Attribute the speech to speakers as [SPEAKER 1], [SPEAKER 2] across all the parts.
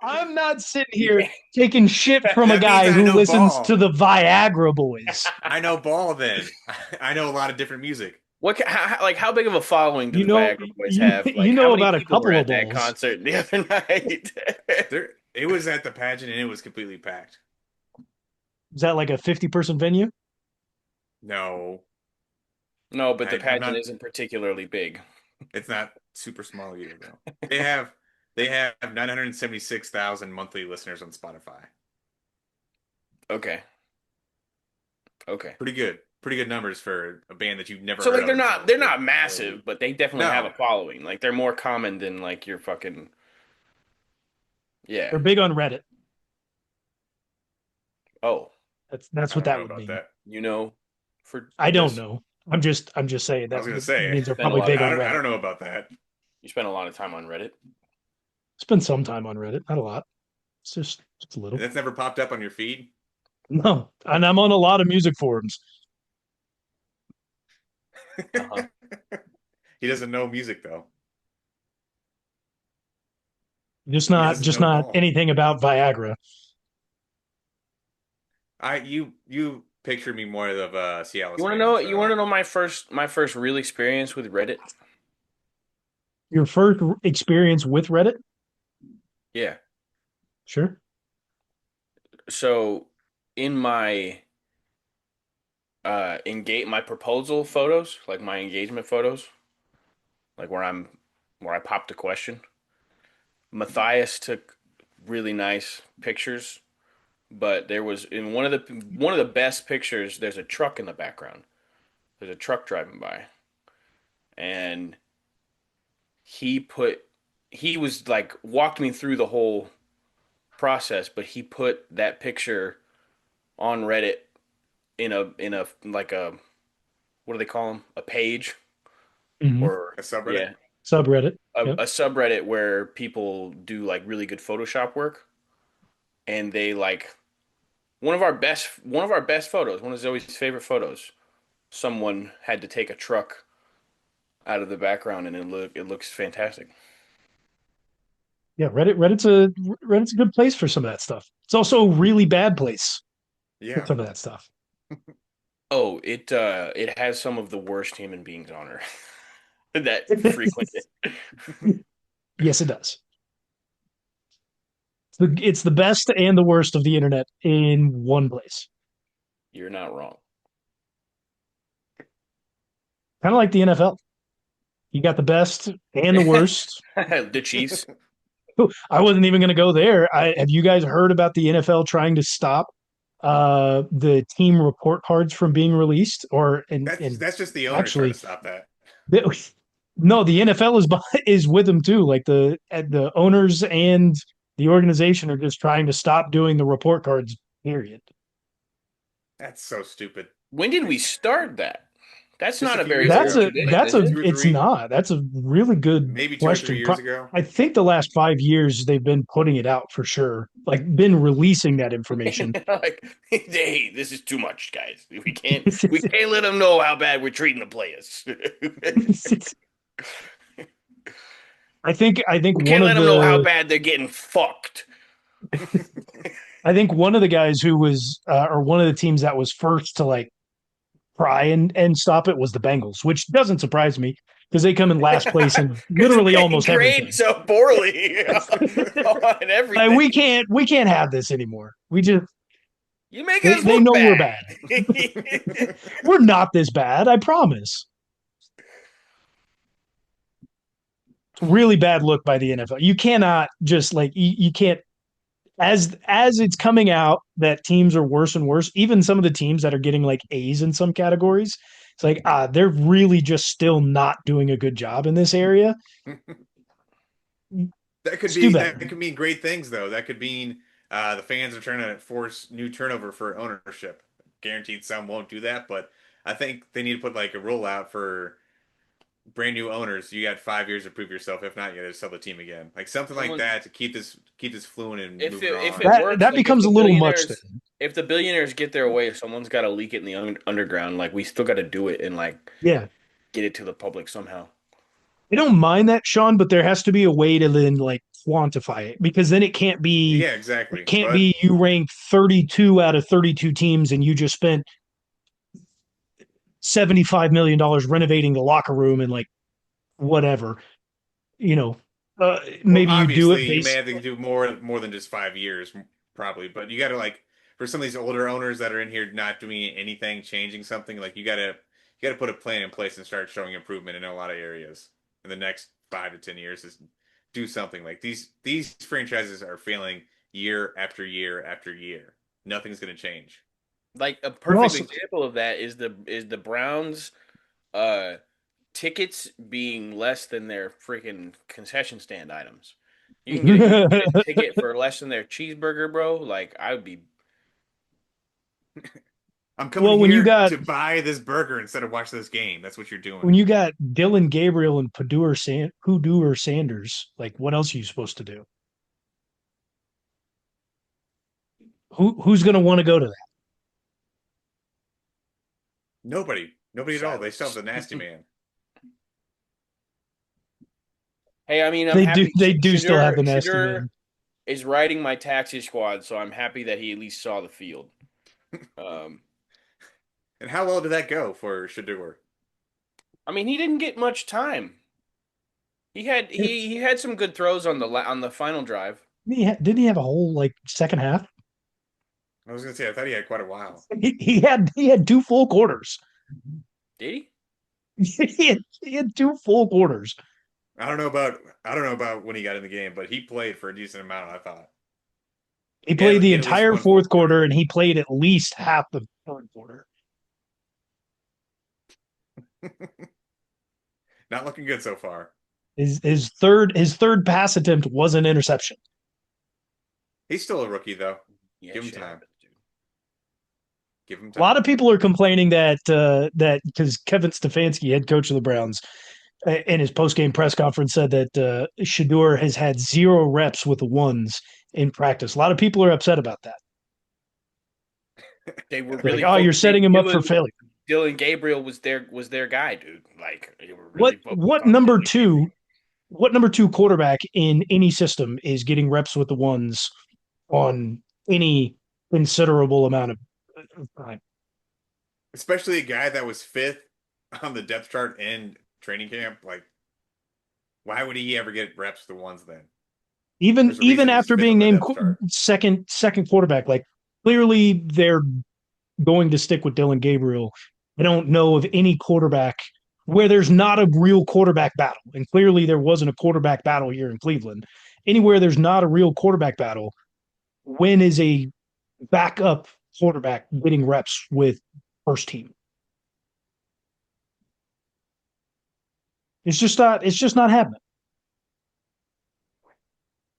[SPEAKER 1] I'm not sitting here taking shit from a
[SPEAKER 2] That means
[SPEAKER 1] guy
[SPEAKER 2] I
[SPEAKER 1] who
[SPEAKER 2] know
[SPEAKER 1] listens to
[SPEAKER 2] ball.
[SPEAKER 1] the Viagra Boys.
[SPEAKER 2] I know ball then. I know a lot of different music.
[SPEAKER 3] How big of a following do
[SPEAKER 1] You
[SPEAKER 3] the
[SPEAKER 1] know,
[SPEAKER 3] Viagra Boys have?
[SPEAKER 1] you
[SPEAKER 3] Like, how
[SPEAKER 1] know
[SPEAKER 3] many
[SPEAKER 1] about a
[SPEAKER 3] people were
[SPEAKER 1] couple of
[SPEAKER 3] at that
[SPEAKER 1] balls.
[SPEAKER 3] concert the other night?
[SPEAKER 2] It was at the pageant and it was completely packed.
[SPEAKER 1] Is that like a 50-person venue?
[SPEAKER 2] No,
[SPEAKER 3] No, but the
[SPEAKER 2] I'm
[SPEAKER 3] pageant
[SPEAKER 2] not.
[SPEAKER 3] isn't particularly big.
[SPEAKER 2] It's not super small either though. They have 976,000 monthly listeners on Spotify.
[SPEAKER 3] Okay. Okay.
[SPEAKER 2] Pretty good. Pretty good numbers for a band that you've never
[SPEAKER 3] So
[SPEAKER 2] heard
[SPEAKER 3] like
[SPEAKER 2] of until
[SPEAKER 3] they're
[SPEAKER 2] the
[SPEAKER 3] not
[SPEAKER 2] early.
[SPEAKER 3] massive, but they definitely have a
[SPEAKER 2] No,
[SPEAKER 3] following. Like they're more common than like your fucking yeah.
[SPEAKER 1] They're big on Reddit.
[SPEAKER 3] Oh,
[SPEAKER 1] That's
[SPEAKER 2] I
[SPEAKER 1] what
[SPEAKER 2] don't
[SPEAKER 1] that
[SPEAKER 2] know
[SPEAKER 1] would
[SPEAKER 2] about
[SPEAKER 1] mean.
[SPEAKER 2] that.
[SPEAKER 3] you know, for
[SPEAKER 1] I don't
[SPEAKER 3] this
[SPEAKER 1] know. I'm just saying
[SPEAKER 2] I
[SPEAKER 1] that
[SPEAKER 2] was gonna say
[SPEAKER 1] means they're
[SPEAKER 3] spend a
[SPEAKER 1] probably
[SPEAKER 3] lot of
[SPEAKER 1] big on
[SPEAKER 3] time.
[SPEAKER 2] I
[SPEAKER 1] Reddit.
[SPEAKER 2] don't know about that.
[SPEAKER 3] You spend a lot of time on Reddit.
[SPEAKER 1] Spend some time on Reddit, not a lot. It's just a little.
[SPEAKER 2] That's never popped up on your feed.
[SPEAKER 1] No, and I'm on a lot of music forums.
[SPEAKER 3] Uh-huh.
[SPEAKER 2] He doesn't know music though. He doesn't
[SPEAKER 1] Just
[SPEAKER 2] know
[SPEAKER 1] not
[SPEAKER 2] ball.
[SPEAKER 1] anything about Viagra.
[SPEAKER 2] You picture me more of a Cialis
[SPEAKER 3] You want to
[SPEAKER 2] fan,
[SPEAKER 3] know? You want
[SPEAKER 2] so
[SPEAKER 3] to know my first real experience with Reddit?
[SPEAKER 1] Your first experience with Reddit?
[SPEAKER 3] Yeah.
[SPEAKER 1] Sure.
[SPEAKER 3] So in my engage my proposal photos, like my engagement photos, like where I popped a question. Matthias took really nice pictures, but there was in one of the best pictures, there's a truck in the background. There's a truck driving by, and he put he was like walked me through the whole process, but he put that picture on Reddit in a like a what do they call them? A page
[SPEAKER 1] Hmm.
[SPEAKER 3] or
[SPEAKER 2] a subreddit.
[SPEAKER 3] yeah,
[SPEAKER 1] Subreddit. Yep.
[SPEAKER 3] a subreddit where people do like really good Photoshop work, and they like one of our best photos, one of Zoe's favorite photos. Someone had to take a truck out of the background, and it looks fantastic.
[SPEAKER 1] Yeah, Reddit's a good place for some of that stuff. It's also a really bad place for
[SPEAKER 2] Yeah.
[SPEAKER 1] some of that stuff.
[SPEAKER 3] Oh, it has some of the worst human beings on earth that frequent it.
[SPEAKER 1] Yes, it does. It's the best and the worst of the internet in one place.
[SPEAKER 3] You're not wrong.
[SPEAKER 1] Kind of like the NFL. You got the best and the worst.
[SPEAKER 3] The Chiefs.
[SPEAKER 1] I wasn't even going to go there. Have you guys heard about the NFL trying to stop the team report cards from being released? Or and
[SPEAKER 2] That's just the owners trying to
[SPEAKER 1] actually,
[SPEAKER 2] stop that.
[SPEAKER 1] no, the NFL is with them too. Like the owners and the organization are just trying to stop doing the report cards. Period.
[SPEAKER 2] That's so stupid.
[SPEAKER 3] When did we start that? That's
[SPEAKER 2] Just
[SPEAKER 3] not
[SPEAKER 2] a
[SPEAKER 3] a
[SPEAKER 2] few
[SPEAKER 3] very
[SPEAKER 2] years
[SPEAKER 3] old
[SPEAKER 2] ago,
[SPEAKER 3] tradition,
[SPEAKER 2] like
[SPEAKER 1] That's
[SPEAKER 3] is
[SPEAKER 1] a
[SPEAKER 2] two or
[SPEAKER 1] it's
[SPEAKER 2] three,
[SPEAKER 1] not. That's a really good
[SPEAKER 2] maybe 2 or 3
[SPEAKER 1] question.
[SPEAKER 2] years ago.
[SPEAKER 1] I think the last 5 years they've been putting it out for sure. Like been releasing that information.
[SPEAKER 3] it? Like, hey, this is too much, guys. We can't let them know how bad we're treating the players.
[SPEAKER 1] I think
[SPEAKER 3] We
[SPEAKER 1] one
[SPEAKER 3] can't let
[SPEAKER 1] of
[SPEAKER 3] them know how
[SPEAKER 1] the
[SPEAKER 3] bad they're getting fucked.
[SPEAKER 1] I think one of the guys who was or one of the teams that was first to like try and stop it was the Bengals, which doesn't surprise me because they come in last place in
[SPEAKER 3] Because
[SPEAKER 1] literally
[SPEAKER 3] they
[SPEAKER 1] almost
[SPEAKER 3] grade
[SPEAKER 1] everything.
[SPEAKER 3] so poorly on
[SPEAKER 1] Like
[SPEAKER 3] everything.
[SPEAKER 1] we can't have this anymore. We just
[SPEAKER 3] You make us
[SPEAKER 1] they
[SPEAKER 3] look
[SPEAKER 1] know we're
[SPEAKER 3] bad.
[SPEAKER 1] bad. We're not this bad, I promise. It's a really bad look by the NFL. You cannot just like you can't as it's coming out that teams are worse and worse, even some of the teams that are getting like A's in some categories, it's like they're really just still not doing a good job in this area. Let's do
[SPEAKER 2] That
[SPEAKER 1] better.
[SPEAKER 2] could mean great things though. That could mean the fans are trying to force new turnover for ownership. Guaranteed some won't do that, but I think they need to put like a rule out for brand new owners. You got 5 years to prove yourself. If not, you got to sell the team again. Like something like
[SPEAKER 3] Someone's
[SPEAKER 2] that to keep this fluent and moving
[SPEAKER 3] if
[SPEAKER 2] on.
[SPEAKER 3] it works,
[SPEAKER 1] That
[SPEAKER 3] like
[SPEAKER 1] becomes a little much then.
[SPEAKER 3] if the billionaires get their way, someone's got to leak it in the underground. Like we still got to do it and like
[SPEAKER 1] Yeah.
[SPEAKER 3] get it to the public somehow.
[SPEAKER 1] I don't mind that, Sean, but there has to be a way to then like quantify it because then
[SPEAKER 2] Yeah,
[SPEAKER 1] it
[SPEAKER 2] exactly.
[SPEAKER 1] can't
[SPEAKER 2] But
[SPEAKER 1] be you rank 32 out of 32 teams and you just spent $75 million renovating the locker room and like whatever, you know,
[SPEAKER 2] well,
[SPEAKER 1] maybe you do it
[SPEAKER 2] obviously, you may
[SPEAKER 1] based.
[SPEAKER 2] have to do more than just 5 years, probably. But you got to like for some of these older owners that are in here not doing anything, changing something, like you got to put a plan in place and start showing improvement in a lot of areas in the next 5 to 10 years. Is do something like these franchises are failing year after year after year. Nothing's going to change.
[SPEAKER 3] Like a
[SPEAKER 1] And
[SPEAKER 3] perfect
[SPEAKER 1] also,
[SPEAKER 3] example of that is the Browns uh tickets being less than their freaking concession stand items. You can get a ticket for less than their cheeseburger, bro. Like I would be
[SPEAKER 2] I'm coming
[SPEAKER 1] well,
[SPEAKER 2] here to buy this burger instead of watch this game. That's what you're doing.
[SPEAKER 1] when you got Dylan Gabriel and Purdue Sanders, like what else are you supposed to do? Who's going to want to go to that?
[SPEAKER 2] Nobody at all. They still have
[SPEAKER 3] silence.
[SPEAKER 2] the nasty man.
[SPEAKER 3] Hey, I mean, I'm
[SPEAKER 1] They do
[SPEAKER 3] happy.
[SPEAKER 1] they do still have the nasty
[SPEAKER 3] Shedeur
[SPEAKER 1] man.
[SPEAKER 3] is riding my taxi squad, so I'm happy that he at least saw the field. Um,
[SPEAKER 2] And how well did that go for Shedeur?
[SPEAKER 3] I mean, he didn't get much time. He had some good throws on on the final drive.
[SPEAKER 1] Didn't he have a whole like second half?
[SPEAKER 2] I was gonna say I thought he had quite a while.
[SPEAKER 1] He had two full quarters.
[SPEAKER 3] Did he?
[SPEAKER 1] He had two full quarters.
[SPEAKER 2] I don't know about when he got in the game, but he played for a decent amount, I thought.
[SPEAKER 1] He played
[SPEAKER 2] He
[SPEAKER 1] the
[SPEAKER 2] had at least
[SPEAKER 1] entire
[SPEAKER 2] one full
[SPEAKER 1] fourth quarter,
[SPEAKER 2] quarter.
[SPEAKER 1] and he played at least half the third quarter.
[SPEAKER 2] Not looking good so far.
[SPEAKER 1] His third pass attempt was an interception.
[SPEAKER 2] He's still a rookie though.
[SPEAKER 3] Yeah,
[SPEAKER 2] Give him
[SPEAKER 3] shit
[SPEAKER 2] time.
[SPEAKER 3] happens, dude.
[SPEAKER 2] Give him
[SPEAKER 1] A lot
[SPEAKER 2] time.
[SPEAKER 1] of people are complaining that because Kevin Stefanski, head coach of the Browns, in his post game press conference said that Shedeur has had 0 reps with the ones in practice. A lot of people are upset about that.
[SPEAKER 3] They were
[SPEAKER 1] They're like,
[SPEAKER 3] really
[SPEAKER 1] "Oh, you're
[SPEAKER 3] focusing.
[SPEAKER 1] setting him up for failure."
[SPEAKER 3] Dylan Gabriel was their guy, dude. Like they were
[SPEAKER 1] What
[SPEAKER 3] really focused
[SPEAKER 1] what
[SPEAKER 3] on
[SPEAKER 1] number
[SPEAKER 3] Dylan
[SPEAKER 1] two? What number two quarterback in any system is getting reps with the ones on any considerable amount of time?
[SPEAKER 2] Especially a guy that was fifth on the depth chart in training camp. Like, why would he ever get reps with the ones then?
[SPEAKER 1] Even
[SPEAKER 2] There's a
[SPEAKER 1] even
[SPEAKER 2] reason he's
[SPEAKER 1] after
[SPEAKER 2] fifth
[SPEAKER 1] being
[SPEAKER 2] on the
[SPEAKER 1] named
[SPEAKER 2] depth chart.
[SPEAKER 1] second quarterback, like clearly they're going to stick with Dylan Gabriel. I don't know of any quarterback where there's not a real quarterback battle, and clearly there wasn't a quarterback battle here in Cleveland. Anywhere there's not a real quarterback battle, when is a backup quarterback getting reps with first team? It's just not happening.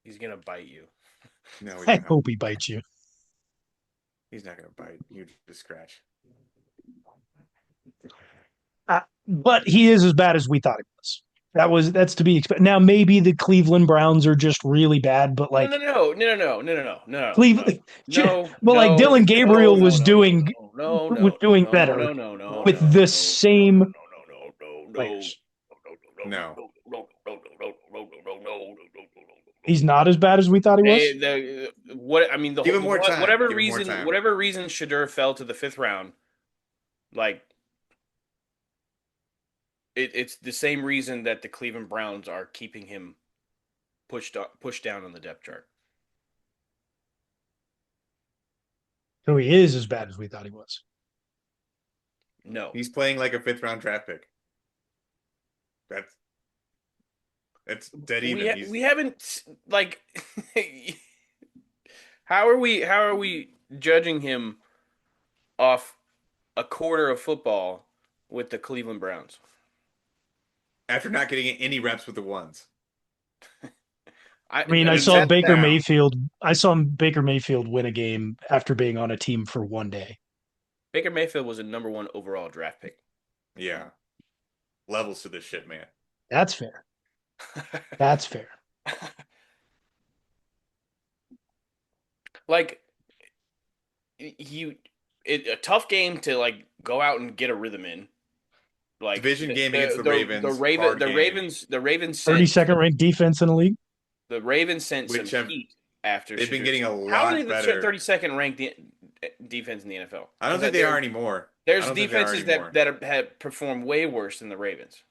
[SPEAKER 3] He's gonna bite you.
[SPEAKER 2] No, he's
[SPEAKER 1] I
[SPEAKER 2] not.
[SPEAKER 1] hope he bites you.
[SPEAKER 2] He's not gonna bite you to scratch.
[SPEAKER 1] But he is as bad as we thought he was. That's to be expected. Now maybe the Cleveland Browns are just really bad, but
[SPEAKER 3] No,
[SPEAKER 1] like
[SPEAKER 3] no, no, no, no, no, no, no, no, no,
[SPEAKER 1] Cleveland,
[SPEAKER 3] no,
[SPEAKER 1] but like
[SPEAKER 3] no,
[SPEAKER 1] Dylan
[SPEAKER 3] no,
[SPEAKER 1] Gabriel
[SPEAKER 3] no,
[SPEAKER 1] was
[SPEAKER 3] no, no,
[SPEAKER 1] doing
[SPEAKER 3] no,
[SPEAKER 1] was
[SPEAKER 3] no,
[SPEAKER 1] doing
[SPEAKER 3] no,
[SPEAKER 1] better
[SPEAKER 3] no, no, no,
[SPEAKER 1] with
[SPEAKER 3] no,
[SPEAKER 1] the
[SPEAKER 3] no, no, no,
[SPEAKER 1] same
[SPEAKER 3] no, no, no, no,
[SPEAKER 1] players.
[SPEAKER 2] No.
[SPEAKER 1] He's not as bad as we thought he was.
[SPEAKER 3] The what I mean
[SPEAKER 2] Give him more time. Give him more time.
[SPEAKER 3] whatever reason Shedeur fell to the fifth round, like it's the same reason that the Cleveland Browns are keeping him pushed down on the depth chart.
[SPEAKER 1] So he is as bad as we thought he was.
[SPEAKER 3] No,
[SPEAKER 2] He's playing like a fifth round draft pick. That's that's dead even.
[SPEAKER 3] we haven't like how are we judging him off a quarter of football with the Cleveland Browns?
[SPEAKER 2] After not getting any reps with the ones.
[SPEAKER 1] I mean,
[SPEAKER 3] I
[SPEAKER 1] I
[SPEAKER 3] mean
[SPEAKER 1] saw
[SPEAKER 2] Sit
[SPEAKER 3] that
[SPEAKER 1] Baker
[SPEAKER 2] down.
[SPEAKER 1] Mayfield. I saw Baker Mayfield win a game after being on a team for one day.
[SPEAKER 3] Baker Mayfield was a number one overall draft pick.
[SPEAKER 2] Yeah. Levels to this shit, man.
[SPEAKER 1] That's fair. That's fair.
[SPEAKER 3] Like a tough game to like go out and get a rhythm in. Like
[SPEAKER 2] Division game against the Ravens.
[SPEAKER 3] Raven
[SPEAKER 2] Hard game.
[SPEAKER 3] the Ravens sent
[SPEAKER 1] 32nd ranked defense in the league.
[SPEAKER 3] The Ravens sent some
[SPEAKER 2] which have
[SPEAKER 3] heat after
[SPEAKER 2] they've been
[SPEAKER 3] Shedeur
[SPEAKER 2] getting a
[SPEAKER 3] Sanders. How are they
[SPEAKER 2] lot
[SPEAKER 3] the
[SPEAKER 2] better.
[SPEAKER 3] 32nd ranked defense in the NFL?
[SPEAKER 2] I don't
[SPEAKER 3] Because
[SPEAKER 2] think they are anymore. I
[SPEAKER 3] there's
[SPEAKER 2] don't think they are
[SPEAKER 3] defenses that
[SPEAKER 2] anymore.
[SPEAKER 3] have performed way worse than the Ravens,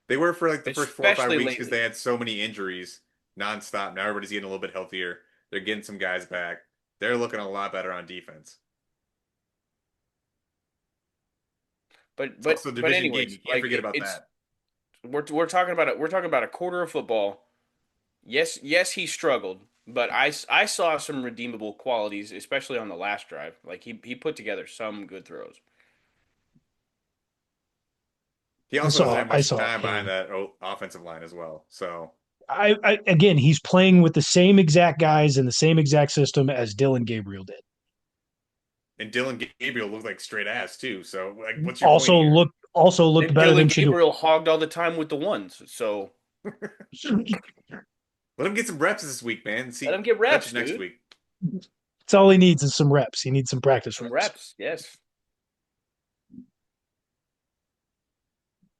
[SPEAKER 2] They were for like the first 4 or 5
[SPEAKER 3] especially
[SPEAKER 2] weeks because
[SPEAKER 3] lately.
[SPEAKER 2] they had so many injuries nonstop. Now everybody's getting a little bit healthier. They're getting some guys back. They're looking a lot better on defense.
[SPEAKER 3] But
[SPEAKER 2] It's also a division game.
[SPEAKER 3] anyways,
[SPEAKER 2] You can't forget about
[SPEAKER 3] it's
[SPEAKER 2] that.
[SPEAKER 3] we're talking about it. We're talking about a quarter of football. Yes, he struggled, but I saw some redeemable qualities, especially on the last drive. Like he put together some good throws.
[SPEAKER 2] He
[SPEAKER 1] I
[SPEAKER 2] also doesn't
[SPEAKER 1] saw
[SPEAKER 2] have
[SPEAKER 1] I
[SPEAKER 2] much
[SPEAKER 1] saw a
[SPEAKER 2] time behind
[SPEAKER 1] pain.
[SPEAKER 2] that offensive line as well. So,
[SPEAKER 1] I again, he's playing with the same exact guys in the same exact system as Dylan Gabriel did.
[SPEAKER 2] and Dylan Gabriel looked like straight ass too. So, like, what's your point
[SPEAKER 1] Also
[SPEAKER 2] here?
[SPEAKER 1] looked also looked
[SPEAKER 3] And
[SPEAKER 1] better than
[SPEAKER 3] Dylan
[SPEAKER 1] Shedeur.
[SPEAKER 3] Gabriel hogged all the time with the ones, so
[SPEAKER 2] Let him get some reps this week, man.
[SPEAKER 3] let
[SPEAKER 2] See,
[SPEAKER 3] him get
[SPEAKER 2] catch
[SPEAKER 3] reps,
[SPEAKER 2] you next
[SPEAKER 3] dude.
[SPEAKER 2] week.
[SPEAKER 1] That's all he needs is some reps. He needs some practice
[SPEAKER 3] Some
[SPEAKER 1] reps.
[SPEAKER 3] reps, yes.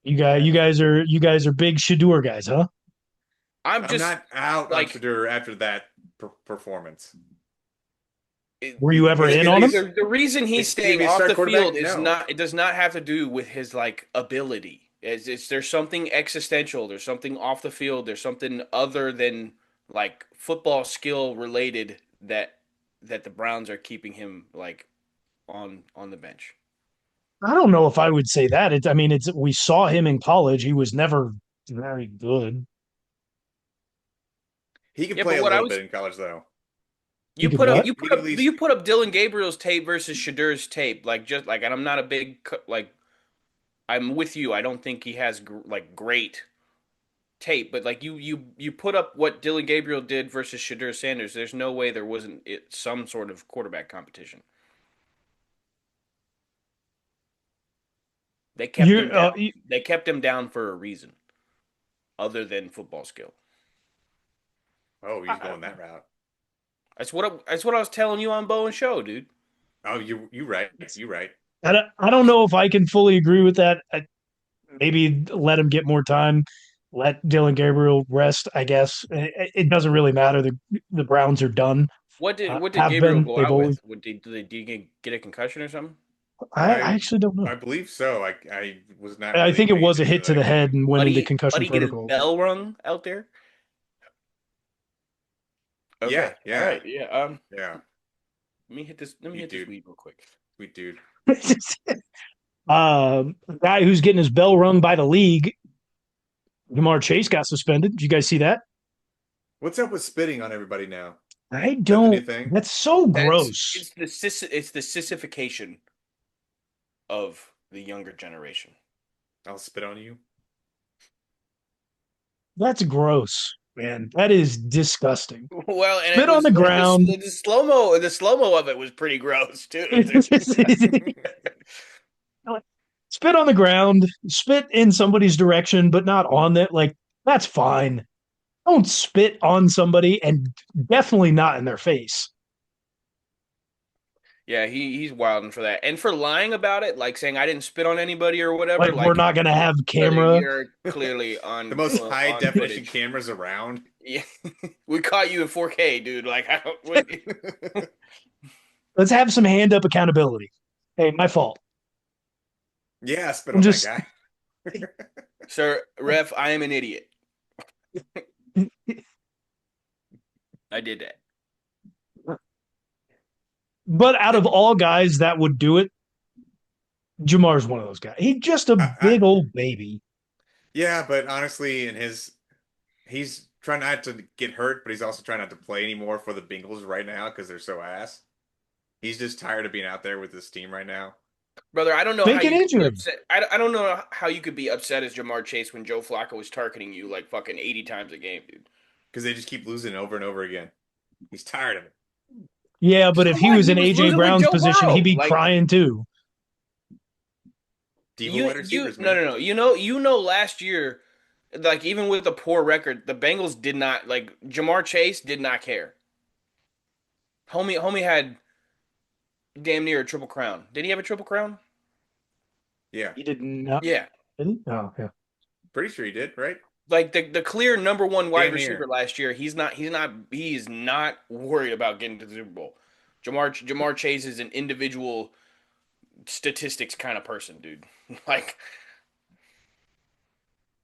[SPEAKER 1] You guys are big Shedeur guys, huh?
[SPEAKER 3] I'm
[SPEAKER 2] I'm
[SPEAKER 3] just
[SPEAKER 2] not out on
[SPEAKER 3] like
[SPEAKER 2] Shedeur after that performance.
[SPEAKER 1] Were you ever in on him?
[SPEAKER 3] the reason he's
[SPEAKER 2] Is he gonna
[SPEAKER 3] staying
[SPEAKER 2] be a
[SPEAKER 3] off
[SPEAKER 2] start
[SPEAKER 3] the
[SPEAKER 2] quarterback?
[SPEAKER 3] field is
[SPEAKER 2] No.
[SPEAKER 3] not. It does not have to do with his like ability. There's something existential. There's something off the field. There's something other than like football skill related that the Browns are keeping him like on the bench.
[SPEAKER 1] I don't know if I would say that. I mean, we saw him in college. He was never very good.
[SPEAKER 2] He can
[SPEAKER 3] Yeah,
[SPEAKER 2] play
[SPEAKER 3] but
[SPEAKER 2] a
[SPEAKER 3] what I
[SPEAKER 2] little
[SPEAKER 3] was
[SPEAKER 2] bit in college though.
[SPEAKER 1] He could what?
[SPEAKER 2] He can at least.
[SPEAKER 3] you put up Dylan Gabriel's tape versus Shadeur's tape like just like and I'm not a big like I'm with you. I don't think he has like great tape, but like you put up what Dylan Gabriel did versus Shedeur Sanders. There's no way there wasn't some sort of quarterback competition. They kept him
[SPEAKER 1] You
[SPEAKER 3] down. They kept him down for a reason, other than football skill.
[SPEAKER 2] Oh, he's going that route.
[SPEAKER 3] That's what I was telling you on Bow and Show, dude.
[SPEAKER 2] Oh, you right. You right.
[SPEAKER 1] I don't know if I can fully agree with that. Maybe let him get more time. Let Dylan Gabriel rest. I guess it doesn't really matter. The Browns are done.
[SPEAKER 3] What did
[SPEAKER 1] Have
[SPEAKER 3] Gabriel
[SPEAKER 1] been.
[SPEAKER 3] go
[SPEAKER 1] They've
[SPEAKER 3] out
[SPEAKER 1] always.
[SPEAKER 3] with? Did he get a concussion or something?
[SPEAKER 1] I actually don't know.
[SPEAKER 2] I believe so. I was not
[SPEAKER 1] I
[SPEAKER 2] really
[SPEAKER 1] think it
[SPEAKER 2] paying
[SPEAKER 1] was a
[SPEAKER 2] attention
[SPEAKER 1] hit
[SPEAKER 2] to
[SPEAKER 1] to the
[SPEAKER 2] that
[SPEAKER 1] head
[SPEAKER 2] game.
[SPEAKER 1] and went into concussion
[SPEAKER 3] Get his
[SPEAKER 1] protocol.
[SPEAKER 3] bell rung out there? Okay,
[SPEAKER 2] Yeah,
[SPEAKER 3] all
[SPEAKER 2] yeah,
[SPEAKER 3] right, yeah.
[SPEAKER 2] yeah.
[SPEAKER 3] Let me hit this. Let me
[SPEAKER 2] Sweet
[SPEAKER 3] hit this
[SPEAKER 2] dude.
[SPEAKER 3] weed real quick.
[SPEAKER 2] Sweet dude.
[SPEAKER 1] A guy who's getting his bell rung by the league, Jamar Chase got suspended. Did you guys see that?
[SPEAKER 2] What's up with spitting on everybody now? Is
[SPEAKER 1] I
[SPEAKER 2] that the new
[SPEAKER 1] don't.
[SPEAKER 2] thing?
[SPEAKER 1] That's so gross.
[SPEAKER 3] It's the sissification of the younger generation.
[SPEAKER 2] I'll spit on you.
[SPEAKER 1] That's gross, man. That is disgusting.
[SPEAKER 3] Well, and it
[SPEAKER 1] Spit on
[SPEAKER 3] was
[SPEAKER 1] the ground.
[SPEAKER 3] the slow mo of it was pretty gross too.
[SPEAKER 1] Spit on the ground. Spit in somebody's direction, but not on that. Like that's fine. Don't spit on somebody, and definitely not in their face.
[SPEAKER 3] Yeah, he's wilding for that, and for lying about it, like saying I didn't spit on anybody or whatever.
[SPEAKER 1] Like we're
[SPEAKER 3] Like
[SPEAKER 1] not gonna have camera.
[SPEAKER 3] you're clearly
[SPEAKER 2] The most high
[SPEAKER 3] on
[SPEAKER 2] definition
[SPEAKER 3] footage.
[SPEAKER 2] cameras around.
[SPEAKER 3] Yeah, we caught you in 4K, dude. Like I don't. What,
[SPEAKER 1] Let's have some hand up accountability. Hey, my fault.
[SPEAKER 2] Yeah, spit
[SPEAKER 1] I'm
[SPEAKER 2] on that
[SPEAKER 1] just
[SPEAKER 2] guy.
[SPEAKER 3] Sir, ref, I am an idiot. I did that.
[SPEAKER 1] but out of all guys that would do it, Jamar's one of those guys. He's just a
[SPEAKER 2] I,
[SPEAKER 1] big old baby.
[SPEAKER 2] yeah, but honestly, he's trying not to get hurt, but he's also trying not to play anymore for the Bengals right now because they're so ass. He's just tired of being out there with this team right now.
[SPEAKER 3] Brother, I don't know how
[SPEAKER 1] Fake an
[SPEAKER 3] you could be
[SPEAKER 1] injury.
[SPEAKER 3] upset. I don't know how you could be upset as Jamar Chase when Joe Flacco was targeting you like fucking 80 times a game, dude.
[SPEAKER 2] Because they just keep losing over and over again. He's tired of it.
[SPEAKER 1] Yeah, but
[SPEAKER 3] So
[SPEAKER 1] if he
[SPEAKER 3] what?
[SPEAKER 1] was
[SPEAKER 3] He
[SPEAKER 1] in
[SPEAKER 3] was
[SPEAKER 1] AJ
[SPEAKER 3] losing with
[SPEAKER 1] Brown's
[SPEAKER 3] Joe
[SPEAKER 1] position, he'd
[SPEAKER 3] Burrow.
[SPEAKER 1] be
[SPEAKER 3] Like
[SPEAKER 1] crying too.
[SPEAKER 2] Diva wide receivers, man.
[SPEAKER 3] no. You know last year, like even with a poor record, the Bengals did not like Jamar Chase did not care. Homie had damn near a triple crown. Did he have a triple crown?
[SPEAKER 2] Yeah,
[SPEAKER 1] He did not.
[SPEAKER 3] Yeah.
[SPEAKER 1] Did he? Oh, yeah.
[SPEAKER 2] pretty sure he did, right?
[SPEAKER 3] like the clear number one wide
[SPEAKER 2] Damn
[SPEAKER 3] receiver
[SPEAKER 2] near.
[SPEAKER 3] last year. He is not worried about getting to the Super Bowl. Jamar Chase is an individual statistics kind of person, dude. Like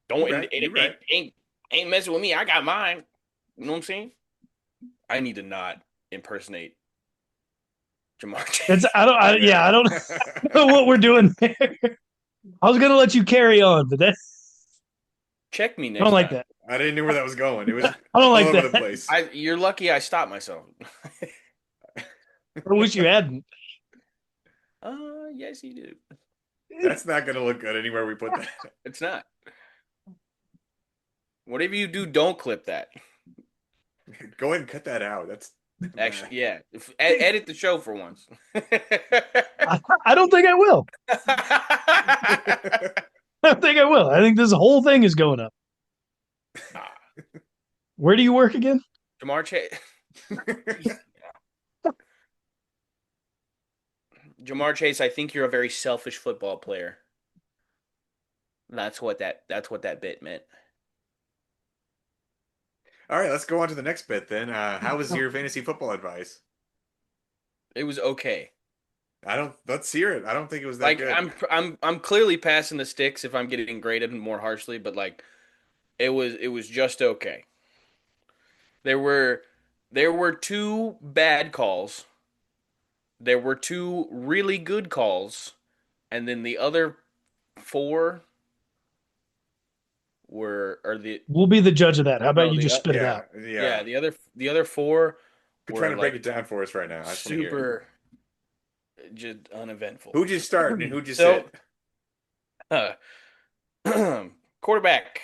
[SPEAKER 3] don't
[SPEAKER 2] You're right. You're right.
[SPEAKER 3] ain't messing with me. I got mine. You know what I'm saying? I need to not impersonate Jamar
[SPEAKER 1] It's
[SPEAKER 3] Chase.
[SPEAKER 1] I don't I, yeah, I don't know what we're doing there. I was gonna let you carry on, but that's
[SPEAKER 3] Check me
[SPEAKER 1] I don't
[SPEAKER 3] next
[SPEAKER 1] like
[SPEAKER 3] time.
[SPEAKER 1] that.
[SPEAKER 2] I didn't know where that was going. It was
[SPEAKER 1] I don't
[SPEAKER 2] all
[SPEAKER 1] like
[SPEAKER 2] over the
[SPEAKER 1] that.
[SPEAKER 2] place.
[SPEAKER 3] You're lucky I stopped myself.
[SPEAKER 1] I wish you hadn't.
[SPEAKER 3] Yes, you do.
[SPEAKER 2] That's not going to look good anywhere we put that.
[SPEAKER 3] It's not. Whatever you do, don't clip that.
[SPEAKER 2] Go ahead and cut that out. That's bad.
[SPEAKER 3] Actually, yeah. Edit the show for once.
[SPEAKER 1] I don't think I will. I don't think I will. I think this whole thing is going up. Where do you work again?
[SPEAKER 3] Jamar Chase. Jamar Chase, I think you're a very selfish football player. That's what that bit meant.
[SPEAKER 2] All right, let's go on to the next bit then. How was your fantasy football advice?
[SPEAKER 3] It was okay.
[SPEAKER 2] Let's hear it. I don't think it was that
[SPEAKER 3] Like
[SPEAKER 2] good.
[SPEAKER 3] I'm clearly passing the sticks if I'm getting graded more harshly, but like it was just okay. There were there were two bad calls. There were two really good calls, and then the other four were or the
[SPEAKER 1] We'll be the judge of that. How about
[SPEAKER 3] no
[SPEAKER 1] you
[SPEAKER 3] the
[SPEAKER 1] just spit it
[SPEAKER 2] Yeah,
[SPEAKER 1] out?
[SPEAKER 2] yeah.
[SPEAKER 3] the other four
[SPEAKER 2] Be trying
[SPEAKER 3] were
[SPEAKER 2] to break
[SPEAKER 3] like
[SPEAKER 2] it down for us right now. I just want to hear it.
[SPEAKER 3] super just uneventful.
[SPEAKER 2] Who'd you start and who'd you
[SPEAKER 3] So
[SPEAKER 2] sit?
[SPEAKER 3] uh, quarterback,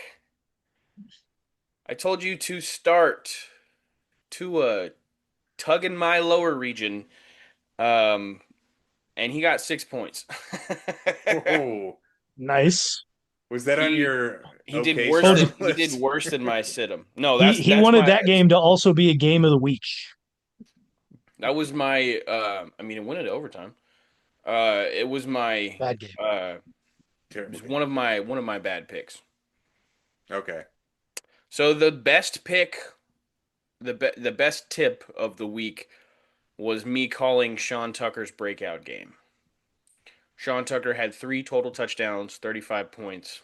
[SPEAKER 3] I told you to start to tug in my lower region, um, and he got 6 points.
[SPEAKER 2] Oh,
[SPEAKER 1] Nice.
[SPEAKER 2] was that on
[SPEAKER 3] he
[SPEAKER 2] your
[SPEAKER 3] he did
[SPEAKER 2] okay
[SPEAKER 3] worse
[SPEAKER 1] Told you
[SPEAKER 3] than
[SPEAKER 2] stardom
[SPEAKER 3] he did
[SPEAKER 2] list?
[SPEAKER 3] worse than my situm. No,
[SPEAKER 1] he
[SPEAKER 3] that's
[SPEAKER 1] wanted
[SPEAKER 3] my
[SPEAKER 1] that game to also be a game of the week.
[SPEAKER 3] that was my I mean it went into overtime. It was my
[SPEAKER 1] Bad game.
[SPEAKER 3] it
[SPEAKER 2] Terrible
[SPEAKER 3] was
[SPEAKER 2] game.
[SPEAKER 3] one of my bad picks.
[SPEAKER 2] Okay.
[SPEAKER 3] So the best pick, the best tip of the week was me calling Sean Tucker's breakout game. Sean Tucker had 3 total touchdowns, 35 points.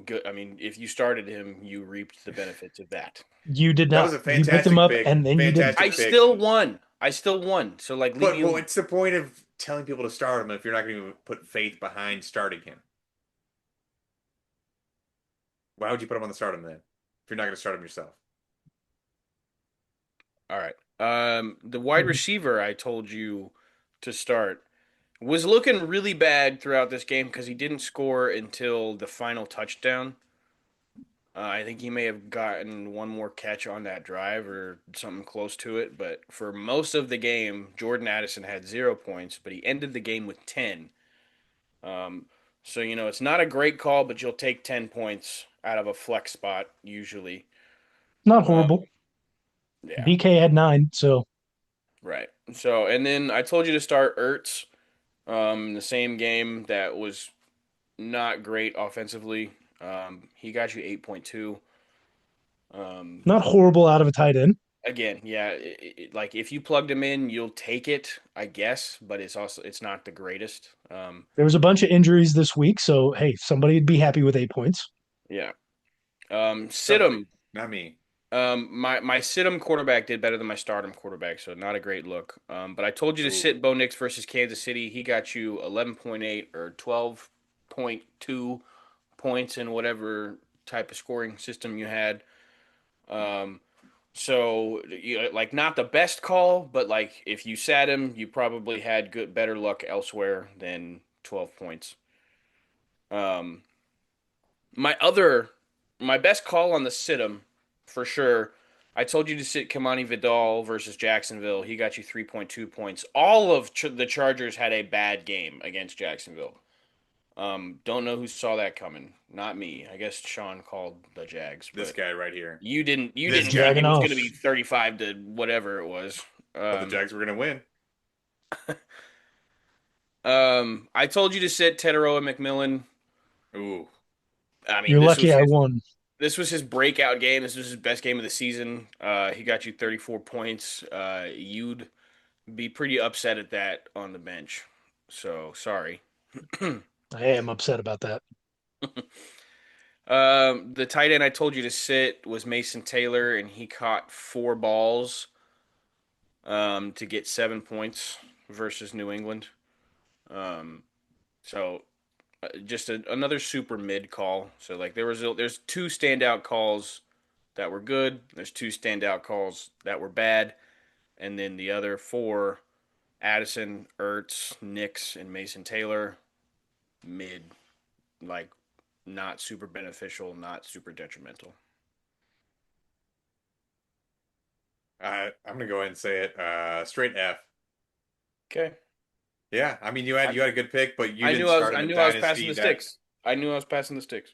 [SPEAKER 3] Good. I mean, if you started him, you reaped the benefits of that.
[SPEAKER 1] You did
[SPEAKER 2] That was
[SPEAKER 1] not.
[SPEAKER 2] a
[SPEAKER 1] You picked him
[SPEAKER 2] fantastic
[SPEAKER 1] up
[SPEAKER 2] pick.
[SPEAKER 1] and then you didn't.
[SPEAKER 3] I
[SPEAKER 2] Fantastic pick.
[SPEAKER 3] still won. I still won. So like, leave
[SPEAKER 2] But
[SPEAKER 3] me
[SPEAKER 2] well,
[SPEAKER 3] alone.
[SPEAKER 2] what's the point of telling people to start him if you're not going to put faith behind starting him? Why would you put him on the start him then if you're not going to start him yourself?
[SPEAKER 3] All right. The wide receiver I told you to start was looking really bad throughout this game because he didn't score until the final touchdown. I think he may have gotten one more catch on that drive or something close to it. But for most of the game, Jordan Addison had 0 points, but he ended the game with 10. Um, so, you know, it's not a great call, but you'll take 10 points out of a flex spot usually.
[SPEAKER 1] Not
[SPEAKER 3] Um,
[SPEAKER 1] horrible.
[SPEAKER 3] yeah,
[SPEAKER 1] BK had 9, so
[SPEAKER 3] right. So, and then I told you to start Ertz in the same game that was not great offensively. He got you 8.2. Um,
[SPEAKER 1] not horrible out of a tight end.
[SPEAKER 3] Again, yeah, like if you plugged him in, you'll take it, I guess, but it's not the greatest.
[SPEAKER 1] There was a bunch of injuries this week, so hey, somebody would be happy with 8 points.
[SPEAKER 3] Yeah. Sit
[SPEAKER 2] Somebody,
[SPEAKER 3] him.
[SPEAKER 2] not me.
[SPEAKER 3] My sit him quarterback did better than my stardom quarterback, so not a great look. But I told you to
[SPEAKER 2] Ooh.
[SPEAKER 3] sit Bo Nix versus Kansas City. He got you 11.8 or 12.2 points in whatever type of scoring system you had. Um, So, like, not the best call, but like, if you sat him, you probably had better luck elsewhere than 12 points. Um, my other, my best call on the sit him, for sure. I told you to sit Kamani Vidal versus Jacksonville. He got you 3.2 points. All of the Chargers had a bad game against Jacksonville. Don't know who saw that coming. Not me. I guess Sean called the Jags,
[SPEAKER 2] This
[SPEAKER 3] but
[SPEAKER 2] guy right here.
[SPEAKER 3] you
[SPEAKER 2] This
[SPEAKER 3] didn't think
[SPEAKER 2] guy.
[SPEAKER 3] it
[SPEAKER 1] Jagging
[SPEAKER 3] was
[SPEAKER 1] off.
[SPEAKER 3] going to be 35 to whatever it was.
[SPEAKER 2] But the Jags were going to win.
[SPEAKER 3] I told you to sit Tetaroa McMillan.
[SPEAKER 2] Ooh.
[SPEAKER 3] I mean,
[SPEAKER 1] You're lucky I won.
[SPEAKER 3] this was his breakout game. This was his best game of the season. He got you 34 points. You'd be pretty upset at that on the bench. So sorry.
[SPEAKER 1] I am upset about that.
[SPEAKER 3] The tight end I told you to sit was Mason Taylor, and he caught four balls to get 7 points versus New England. Um, so just another super mid call. So like there's two standout calls that were good. There's two standout calls that were bad, and then the other four: Addison, Ertz, Nix, and Mason Taylor, mid, like not super beneficial, not super detrimental.
[SPEAKER 2] I'm gonna go ahead and say it. Straight F.
[SPEAKER 3] Okay.
[SPEAKER 2] Yeah, I mean
[SPEAKER 3] I,
[SPEAKER 2] you had a good pick, but you
[SPEAKER 3] I
[SPEAKER 2] didn't
[SPEAKER 3] knew I was
[SPEAKER 2] start in
[SPEAKER 3] I
[SPEAKER 2] a
[SPEAKER 3] knew I was passing
[SPEAKER 2] dynasty
[SPEAKER 3] the
[SPEAKER 2] that
[SPEAKER 3] sticks. I knew I was passing the sticks.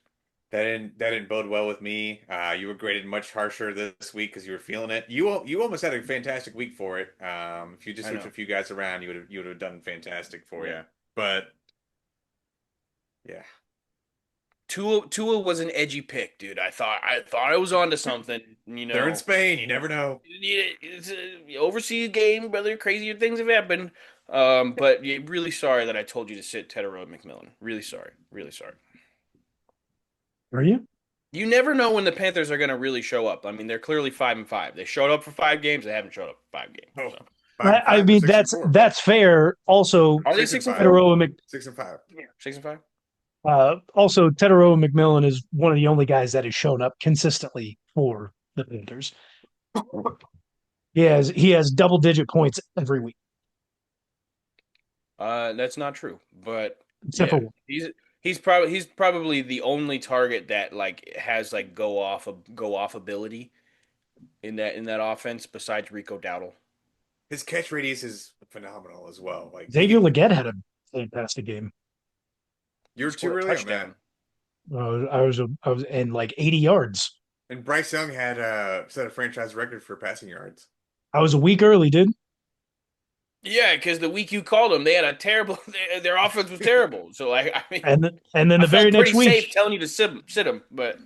[SPEAKER 2] that didn't bode well with me. You were graded much harsher this week because you were feeling it. You almost had a fantastic week for it. If you just
[SPEAKER 3] I
[SPEAKER 2] switched
[SPEAKER 3] know.
[SPEAKER 2] a few guys around, you would have done fantastic for
[SPEAKER 3] Yeah.
[SPEAKER 2] you. But yeah,
[SPEAKER 3] Tua was an edgy pick, dude. I thought I was onto something.
[SPEAKER 2] they're in Spain. You never know.
[SPEAKER 3] It's a overseas game, brother. Crazier things have happened. But yeah, really sorry that I told you to sit Tedero McMillan. Really sorry. Really sorry.
[SPEAKER 1] Are you?
[SPEAKER 3] You never know when the Panthers are going to really show up. I mean, they're clearly 5-5. They showed up for 5 games. They haven't showed up for 5 games.
[SPEAKER 2] Oh,
[SPEAKER 3] So
[SPEAKER 2] five and
[SPEAKER 1] I
[SPEAKER 2] five or
[SPEAKER 1] mean,
[SPEAKER 2] six and four.
[SPEAKER 1] that's fair. Also,
[SPEAKER 3] are they
[SPEAKER 2] Six and
[SPEAKER 3] six and
[SPEAKER 2] five.
[SPEAKER 3] four?
[SPEAKER 1] Tedero, Mc,
[SPEAKER 2] 6 and 5.
[SPEAKER 3] 6-5.
[SPEAKER 1] also Tedero McMillan is one of the only guys that has shown up consistently for the Panthers. He has double digit points every week,
[SPEAKER 3] That's not true, but
[SPEAKER 1] except for
[SPEAKER 3] yeah,
[SPEAKER 1] one.
[SPEAKER 3] he's probably the only target that like has like go off ability in that offense besides Rico Dowdle.
[SPEAKER 2] His catch radius is phenomenal as well. Like he
[SPEAKER 1] Xavier
[SPEAKER 2] can.
[SPEAKER 1] Legette had a fantastic game.
[SPEAKER 2] You're too
[SPEAKER 3] Scored a
[SPEAKER 2] early on that.
[SPEAKER 3] touchdown.
[SPEAKER 1] I was in like 80 yards.
[SPEAKER 2] And Bryce Young had set a franchise record for passing yards.
[SPEAKER 1] I was a week early, dude.
[SPEAKER 3] Yeah, because the week you called them, they had a terrible. Their offense was terrible. So I mean,
[SPEAKER 1] And then
[SPEAKER 3] I
[SPEAKER 1] the very
[SPEAKER 3] felt pretty
[SPEAKER 1] next week,
[SPEAKER 3] safe telling you to sit them. But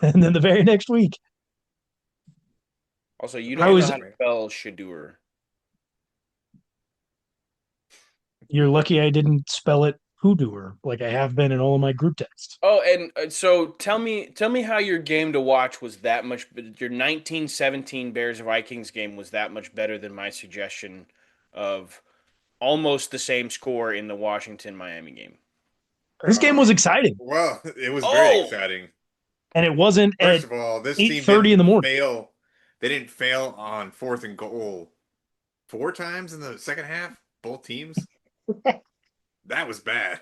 [SPEAKER 1] and then the very next week,
[SPEAKER 3] also, you
[SPEAKER 1] I
[SPEAKER 3] don't know
[SPEAKER 1] was.
[SPEAKER 3] how to spell Shedeur.
[SPEAKER 1] You're lucky I didn't spell it hoodooer like I have been in all of my group texts.
[SPEAKER 3] Oh, and so tell me how your game to watch was that much. Your 1917 Bears Vikings game was that much better than my suggestion of almost the same score in the Washington Miami game.
[SPEAKER 1] This game was exciting,
[SPEAKER 2] Well, it was very
[SPEAKER 3] Oh,
[SPEAKER 2] exciting.
[SPEAKER 1] and it wasn't at
[SPEAKER 2] First of all, this team
[SPEAKER 1] 8:30 in the
[SPEAKER 2] didn't
[SPEAKER 1] morning.
[SPEAKER 2] fail. They didn't fail on fourth and goal 4 times in the second half. Both teams. That was bad.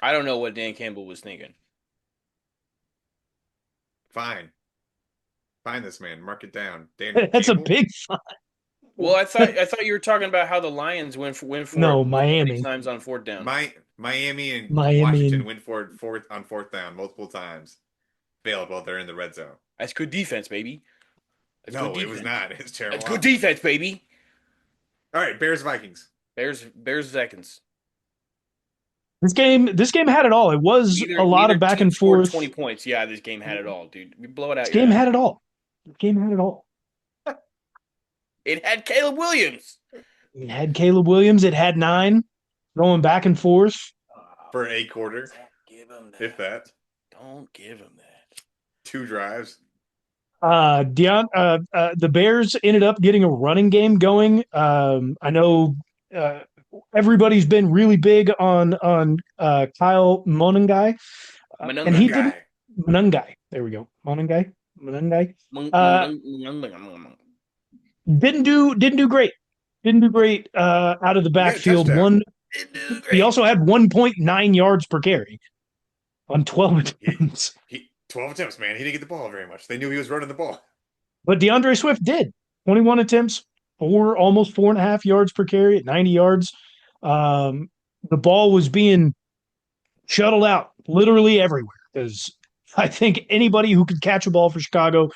[SPEAKER 3] I don't know what Dan Campbell was thinking.
[SPEAKER 2] Fine. Find this man. Mark it down. Dan
[SPEAKER 1] That's a
[SPEAKER 2] Campbell.
[SPEAKER 1] big
[SPEAKER 3] Well, I thought you were talking about how the Lions win for
[SPEAKER 1] no
[SPEAKER 3] it multiple
[SPEAKER 1] Miami,
[SPEAKER 3] times on fourth down.
[SPEAKER 2] Miami and
[SPEAKER 1] Miami,
[SPEAKER 2] Washington
[SPEAKER 1] and
[SPEAKER 2] went for it on fourth down multiple times. Failed while they're in the red zone.
[SPEAKER 3] That's good defense, baby. That's
[SPEAKER 2] No,
[SPEAKER 3] good
[SPEAKER 2] it was
[SPEAKER 3] defense.
[SPEAKER 2] not. It's terrible.
[SPEAKER 3] That's good defense, baby.
[SPEAKER 2] All right, Bears Vikings.
[SPEAKER 3] Bears seconds.
[SPEAKER 1] this game had it all. It was a lot
[SPEAKER 3] Neither
[SPEAKER 1] of back
[SPEAKER 3] team
[SPEAKER 1] and
[SPEAKER 3] scored
[SPEAKER 1] forth.
[SPEAKER 3] 20 points. Yeah, this game had it all, dude. You blow it out
[SPEAKER 1] This
[SPEAKER 3] your
[SPEAKER 1] game
[SPEAKER 3] ass.
[SPEAKER 1] had it all. This game had it all.
[SPEAKER 3] It had Caleb Williams.
[SPEAKER 1] It had Caleb Williams. It had 9 going back and forth.
[SPEAKER 2] For a quarter.
[SPEAKER 3] Don't give him that.
[SPEAKER 2] If that.
[SPEAKER 3] Don't give him that.
[SPEAKER 2] 2 drives.
[SPEAKER 1] The Bears ended up getting a running game going. I know everybody's been really big on Kyle Monangai, and he didn't.
[SPEAKER 2] Guy.
[SPEAKER 1] Monangai. There we go. Monangai. Uh, didn't do great. Didn't do great out of the
[SPEAKER 2] He had a
[SPEAKER 1] backfield.
[SPEAKER 2] touchdown.
[SPEAKER 1] He also had 1.9 yards per carry on 12 attempts.
[SPEAKER 2] 12 attempts, man. He didn't get the ball very much. They knew he was running the ball.
[SPEAKER 1] But DeAndre Swift did 21 attempts, almost 4.5 yards per carry at 90 yards. The ball was being shuttled out literally everywhere because I think anybody who could catch a ball for Chicago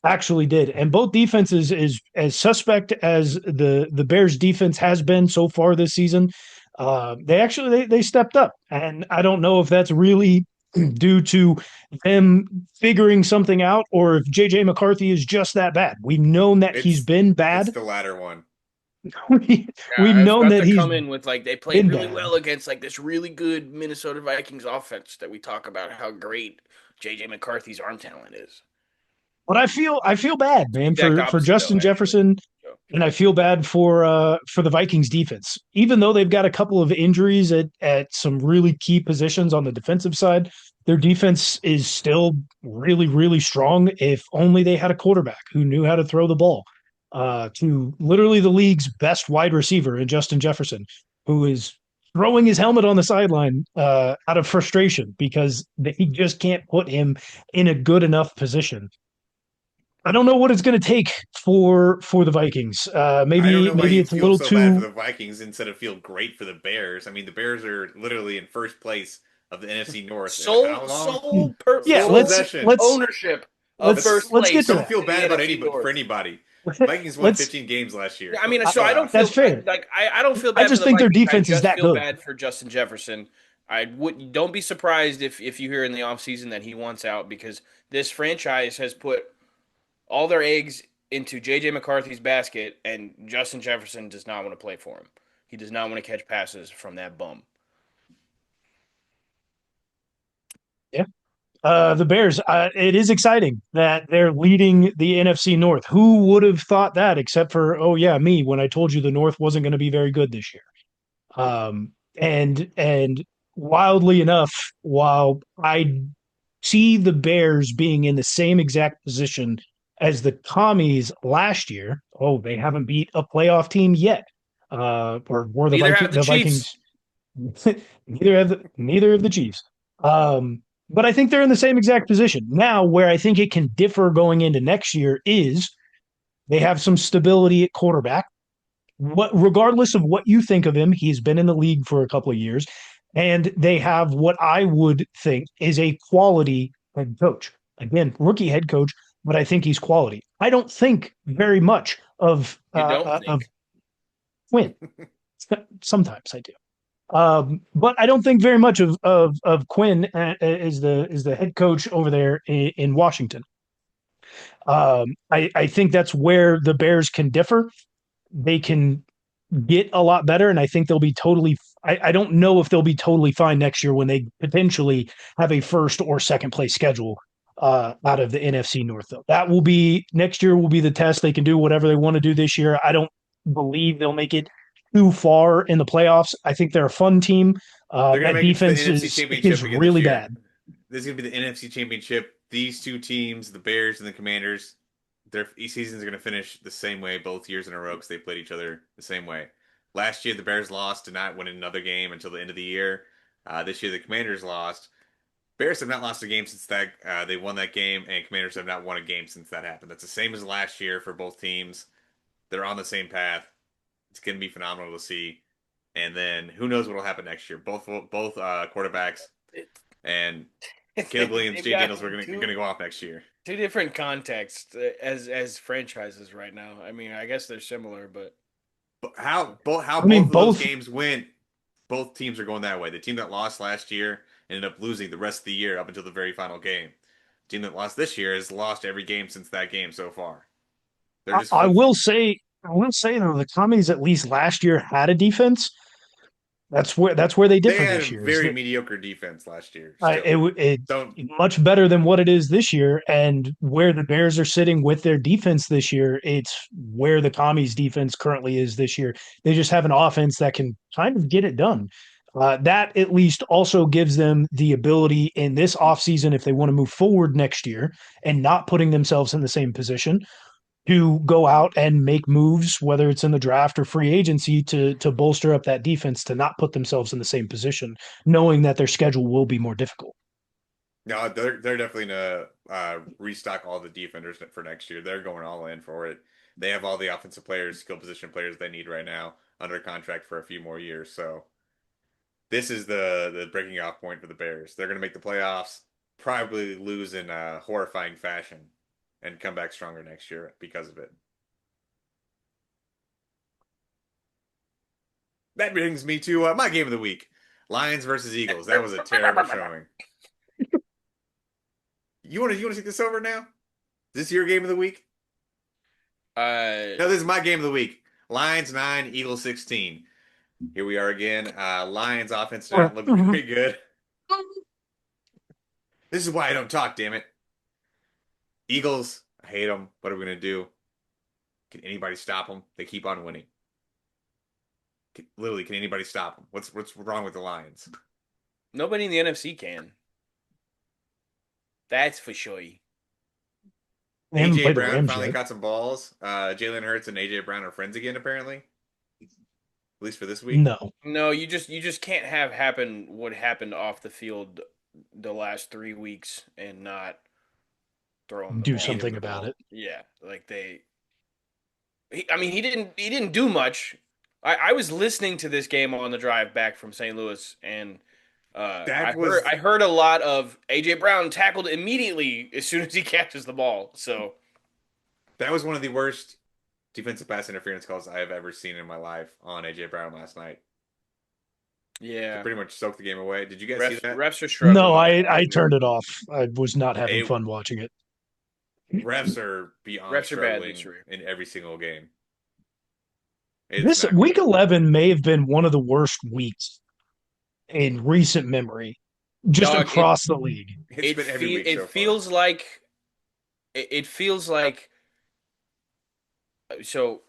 [SPEAKER 1] actually did. And both defenses, is as suspect as the Bears defense has been so far this season, they stepped up. And I don't know if that's really due to them figuring something out, or if JJ McCarthy is just that bad. We've known that he's
[SPEAKER 2] It's
[SPEAKER 1] been
[SPEAKER 2] it's
[SPEAKER 1] bad.
[SPEAKER 2] the latter one.
[SPEAKER 3] Yeah,
[SPEAKER 1] We've
[SPEAKER 3] I was
[SPEAKER 1] known
[SPEAKER 3] about
[SPEAKER 1] that
[SPEAKER 3] to
[SPEAKER 1] he's
[SPEAKER 3] come in with like they played
[SPEAKER 1] been
[SPEAKER 3] really
[SPEAKER 1] bad.
[SPEAKER 3] well against like this really good Minnesota Vikings offense that we talk about how great JJ McCarthy's arm talent is.
[SPEAKER 1] But I feel bad,
[SPEAKER 3] It's the
[SPEAKER 1] man,
[SPEAKER 3] exact
[SPEAKER 1] for
[SPEAKER 3] opposite though,
[SPEAKER 1] Justin
[SPEAKER 3] actually.
[SPEAKER 1] Jefferson,
[SPEAKER 3] So,
[SPEAKER 1] and I feel bad for the Vikings defense. Even though they've got a couple of injuries at some really key positions on the defensive side, their defense is still really, really strong. If only they had a quarterback who knew how to throw the ball to literally the league's best wide receiver in Justin Jefferson, who is throwing his helmet on the sideline out of frustration because he just can't put him in a good enough position. I don't know what it's going to take for the Vikings.
[SPEAKER 2] I don't
[SPEAKER 1] Maybe
[SPEAKER 2] know why
[SPEAKER 1] maybe
[SPEAKER 2] you
[SPEAKER 1] it's a
[SPEAKER 2] feel
[SPEAKER 1] little
[SPEAKER 2] so bad for
[SPEAKER 1] too.
[SPEAKER 2] the Vikings instead of feel great for the Bears. I mean, the Bears are literally in first place of the NFC North. And how long?
[SPEAKER 1] Yeah,
[SPEAKER 2] Sole
[SPEAKER 1] let's
[SPEAKER 2] possession.
[SPEAKER 1] let's
[SPEAKER 3] ownership of
[SPEAKER 1] let's
[SPEAKER 3] first
[SPEAKER 2] That's
[SPEAKER 1] let's get to
[SPEAKER 3] place
[SPEAKER 2] don't
[SPEAKER 1] that.
[SPEAKER 2] feel
[SPEAKER 3] in the
[SPEAKER 2] bad about
[SPEAKER 3] NFC
[SPEAKER 2] anybody for
[SPEAKER 3] North.
[SPEAKER 2] anybody. Vikings won
[SPEAKER 1] Let's.
[SPEAKER 2] 15 games last
[SPEAKER 3] Yeah,
[SPEAKER 2] year.
[SPEAKER 3] I mean,
[SPEAKER 1] I,
[SPEAKER 3] so I don't
[SPEAKER 1] that's
[SPEAKER 3] feel
[SPEAKER 1] fair.
[SPEAKER 3] I don't feel
[SPEAKER 1] I
[SPEAKER 3] bad for
[SPEAKER 1] just
[SPEAKER 3] the
[SPEAKER 1] think their
[SPEAKER 3] Vikings. I
[SPEAKER 1] defense is
[SPEAKER 3] just
[SPEAKER 1] that
[SPEAKER 3] feel
[SPEAKER 1] good.
[SPEAKER 3] bad for Justin Jefferson. I would don't be surprised if you hear in the offseason that he wants out because this franchise has put all their eggs into JJ McCarthy's basket and Justin Jefferson does not want to play for him. He does not want to catch passes from that bum.
[SPEAKER 1] Yeah. The Bears. It is exciting that they're leading the NFC North. Who would have thought that, except for oh yeah, me when I told you the North wasn't going to be very good this year. And wildly enough, while I see the Bears being in the same exact position as the Commies last year, oh, they haven't beat a playoff team yet. Or were the
[SPEAKER 3] Neither
[SPEAKER 1] Viking
[SPEAKER 3] have the
[SPEAKER 1] the
[SPEAKER 3] Chiefs.
[SPEAKER 1] Vikings neither of the Chiefs. But I think they're in the same exact position. Now, where I think it can differ going into next year is they have some stability at quarterback. What regardless of what you think of him, he's been in the league for a couple of years, and they have what I would think is a quality head coach. Again, rookie head coach, but I think he's quality. I don't think very much
[SPEAKER 3] You don't
[SPEAKER 1] of
[SPEAKER 3] think.
[SPEAKER 1] Quinn. Sometimes I do. But I don't think very much of Quinn as the head coach over there in Washington. I think that's where the Bears can differ. They can get a lot better, and I think they'll be totally. I don't know if they'll be totally fine next year when they potentially have a first or second place schedule out of the NFC North. Though that will be next year will be the test. They can do whatever they want to do this year. I don't believe they'll make it too far in the playoffs. I think they're a fun team.
[SPEAKER 2] They're gonna
[SPEAKER 1] That
[SPEAKER 2] make it to the
[SPEAKER 1] defense
[SPEAKER 2] NFC
[SPEAKER 1] is
[SPEAKER 2] Championship again this
[SPEAKER 1] really
[SPEAKER 2] year.
[SPEAKER 1] bad.
[SPEAKER 2] This is gonna be the NFC Championship. These two teams, the Bears and the Commanders, their seasons are gonna finish the same way both years in a row because they played each other the same way. Last year, the Bears lost, did not win another game until the end of the year. This year, the Commanders lost. Bears have not lost a game since that they won that game, and Commanders have not won a game since that happened. That's the same as last year for both teams. They're on the same path. It's going to be phenomenal to see. And then who knows what will happen next year? Both quarterbacks and Caleb Williams,
[SPEAKER 3] They've
[SPEAKER 2] Jay
[SPEAKER 3] got
[SPEAKER 2] Daniels are going to go off next year.
[SPEAKER 3] two different contexts as franchises right now. I mean, I guess they're similar, but
[SPEAKER 2] But how
[SPEAKER 1] I mean,
[SPEAKER 2] both of those
[SPEAKER 1] both.
[SPEAKER 2] games went? Both teams are going that way. The team that lost last year ended up losing the rest of the year up until the very final game. The team that lost this year has lost every game since that game so far. They're
[SPEAKER 1] I,
[SPEAKER 2] just
[SPEAKER 1] I
[SPEAKER 2] flip
[SPEAKER 1] will
[SPEAKER 2] flop.
[SPEAKER 1] say, I will say though, the commies at least last year had a defense. That's where they
[SPEAKER 2] They
[SPEAKER 1] differ
[SPEAKER 2] had a
[SPEAKER 1] this year. Is
[SPEAKER 2] very
[SPEAKER 1] that
[SPEAKER 2] mediocre defense last year.
[SPEAKER 1] uh,
[SPEAKER 2] Still,
[SPEAKER 1] it
[SPEAKER 2] don't.
[SPEAKER 1] much better than what it is this year, and where the Bears are sitting with their defense this year, it's where the commies defense currently is this year. They just have an offense that can kind of get it done. That at least also gives them the ability in this offseason, if they want to move forward next year and not putting themselves in the same position, to go out and make moves, whether it's in the draft or free agency, to bolster up that defense to not put themselves in the same position, knowing that their schedule will be more difficult.
[SPEAKER 2] No, they're definitely gonna restock all the defenders for next year. They're going all in for it. They have all the offensive players, skill position players they need right now under contract for a few more years. So this is the breaking off point for the Bears. They're gonna make the playoffs, probably lose in a horrifying fashion, and come back stronger next year because of it. That brings me to my game of the week: Lions versus Eagles. That was a terrible showing. You want to take this over now? Is this your game of the week?
[SPEAKER 3] Uh,
[SPEAKER 2] No, this is my game of the week. Lions 9, Eagles 16. Here we are again. Lions offense did not look very good. This is why I don't talk, damn it. Eagles, I hate them. What are we gonna do? Can anybody stop them? They keep on winning. Literally, can anybody stop them? What's wrong with the Lions?
[SPEAKER 3] Nobody in the NFC can. That's for sure.
[SPEAKER 1] They haven't
[SPEAKER 2] AJ
[SPEAKER 1] played the
[SPEAKER 2] Brown
[SPEAKER 1] Rams
[SPEAKER 2] finally
[SPEAKER 1] yet.
[SPEAKER 2] caught some balls. Jalen Hurts and AJ Brown are friends again, apparently. At least for this week.
[SPEAKER 1] No,
[SPEAKER 3] No, you just can't have happen what happened off the field the last 3 weeks and not throw him the
[SPEAKER 1] do
[SPEAKER 3] ball.
[SPEAKER 2] Feed him
[SPEAKER 1] something
[SPEAKER 2] the
[SPEAKER 1] about
[SPEAKER 2] ball.
[SPEAKER 1] it.
[SPEAKER 3] Yeah, like I mean, he didn't do much. I was listening to this game on the drive back from St. Louis, and I
[SPEAKER 2] That
[SPEAKER 3] heard
[SPEAKER 2] was
[SPEAKER 3] I heard a lot of AJ Brown tackled immediately as soon as he catches the ball. So
[SPEAKER 2] that was one of the worst defensive pass interference calls I have ever seen in my life on AJ Brown last night. He
[SPEAKER 3] yeah,
[SPEAKER 2] pretty much soaked the game away. Did you guys see
[SPEAKER 3] refs
[SPEAKER 2] that?
[SPEAKER 3] refs are
[SPEAKER 1] No,
[SPEAKER 3] struggling.
[SPEAKER 1] I turned it off. I was not having
[SPEAKER 2] Hey,
[SPEAKER 1] fun watching it.
[SPEAKER 2] refs are beyond
[SPEAKER 3] Refs are bad this
[SPEAKER 2] struggling
[SPEAKER 3] year.
[SPEAKER 2] in every single game. It's
[SPEAKER 1] This
[SPEAKER 2] not
[SPEAKER 1] week
[SPEAKER 2] good.
[SPEAKER 1] 11 may have been one of the worst weeks in recent memory, just
[SPEAKER 3] Dog, it
[SPEAKER 1] across the league.
[SPEAKER 2] It's
[SPEAKER 3] it
[SPEAKER 2] been every
[SPEAKER 3] fe
[SPEAKER 2] week
[SPEAKER 3] it
[SPEAKER 2] so far.
[SPEAKER 3] feels like it feels like so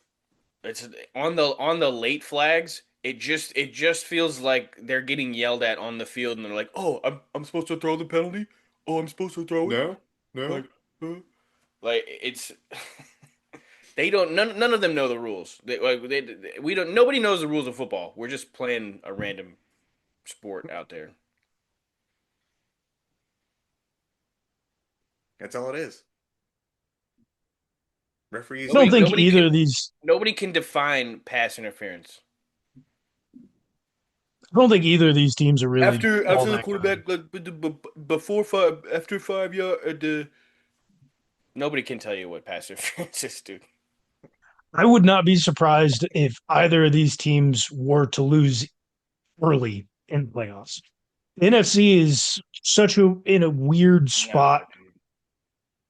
[SPEAKER 3] it's on the late flags. It just feels like they're getting yelled at on the field, and they're like, "Oh, I'm supposed to throw the penalty. Oh, I'm supposed to throw it."
[SPEAKER 2] No,
[SPEAKER 3] Like,
[SPEAKER 2] no.
[SPEAKER 3] like it's they don't none of them know the rules. We don't nobody knows the rules of football. We're just playing a random sport out there.
[SPEAKER 2] That's all it is.
[SPEAKER 1] I
[SPEAKER 2] Referees.
[SPEAKER 1] don't
[SPEAKER 3] Nobody
[SPEAKER 1] think
[SPEAKER 3] nobody
[SPEAKER 1] either of
[SPEAKER 3] can
[SPEAKER 1] these.
[SPEAKER 3] nobody can define pass interference.
[SPEAKER 1] I don't think either of these teams are really all
[SPEAKER 3] After the
[SPEAKER 1] that good.
[SPEAKER 3] quarterback before 5 after 5 yard nobody can tell you what pass interference is, dude.
[SPEAKER 1] I would not be surprised if either of these teams were to lose early in playoffs. The NFC is such a in a weird
[SPEAKER 3] Nah,
[SPEAKER 1] spot.
[SPEAKER 3] dude.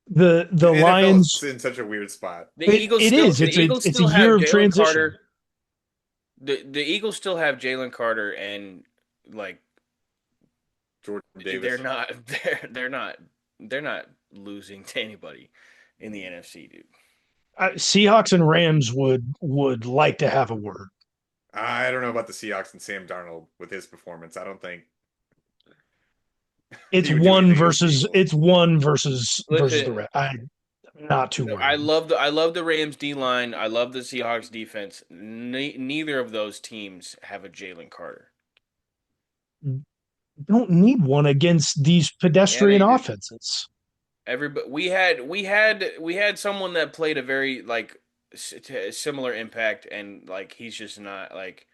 [SPEAKER 2] The
[SPEAKER 1] The
[SPEAKER 2] NFL is
[SPEAKER 1] Lions,
[SPEAKER 2] in such a weird spot.
[SPEAKER 1] it is. It's a
[SPEAKER 3] Still
[SPEAKER 1] year
[SPEAKER 3] have
[SPEAKER 1] of
[SPEAKER 3] Jalen
[SPEAKER 1] transition.
[SPEAKER 3] Carter. The Eagles still have Jalen Carter and like
[SPEAKER 2] Jordan
[SPEAKER 3] they're
[SPEAKER 2] Davis.
[SPEAKER 3] not they're not losing to anybody in the NFC, dude.
[SPEAKER 1] Seahawks and Rams would like to have a word.
[SPEAKER 2] I don't know about the Seahawks and Sam Darnold with his performance. I don't think
[SPEAKER 1] It's
[SPEAKER 2] he would do
[SPEAKER 1] one
[SPEAKER 2] anything against the
[SPEAKER 1] versus
[SPEAKER 2] Eagles.
[SPEAKER 1] it's one versus the
[SPEAKER 3] Listen,
[SPEAKER 1] Rams. I'm not too worried.
[SPEAKER 3] I love the Rams D line. I love the Seahawks defense. Neither of those teams have a Jalen Carter.
[SPEAKER 1] Don't need one against these
[SPEAKER 3] Yeah,
[SPEAKER 1] pedestrian
[SPEAKER 3] they do.
[SPEAKER 1] offenses.
[SPEAKER 3] Everybody, we had someone that played a very like similar impact, and like he's just not like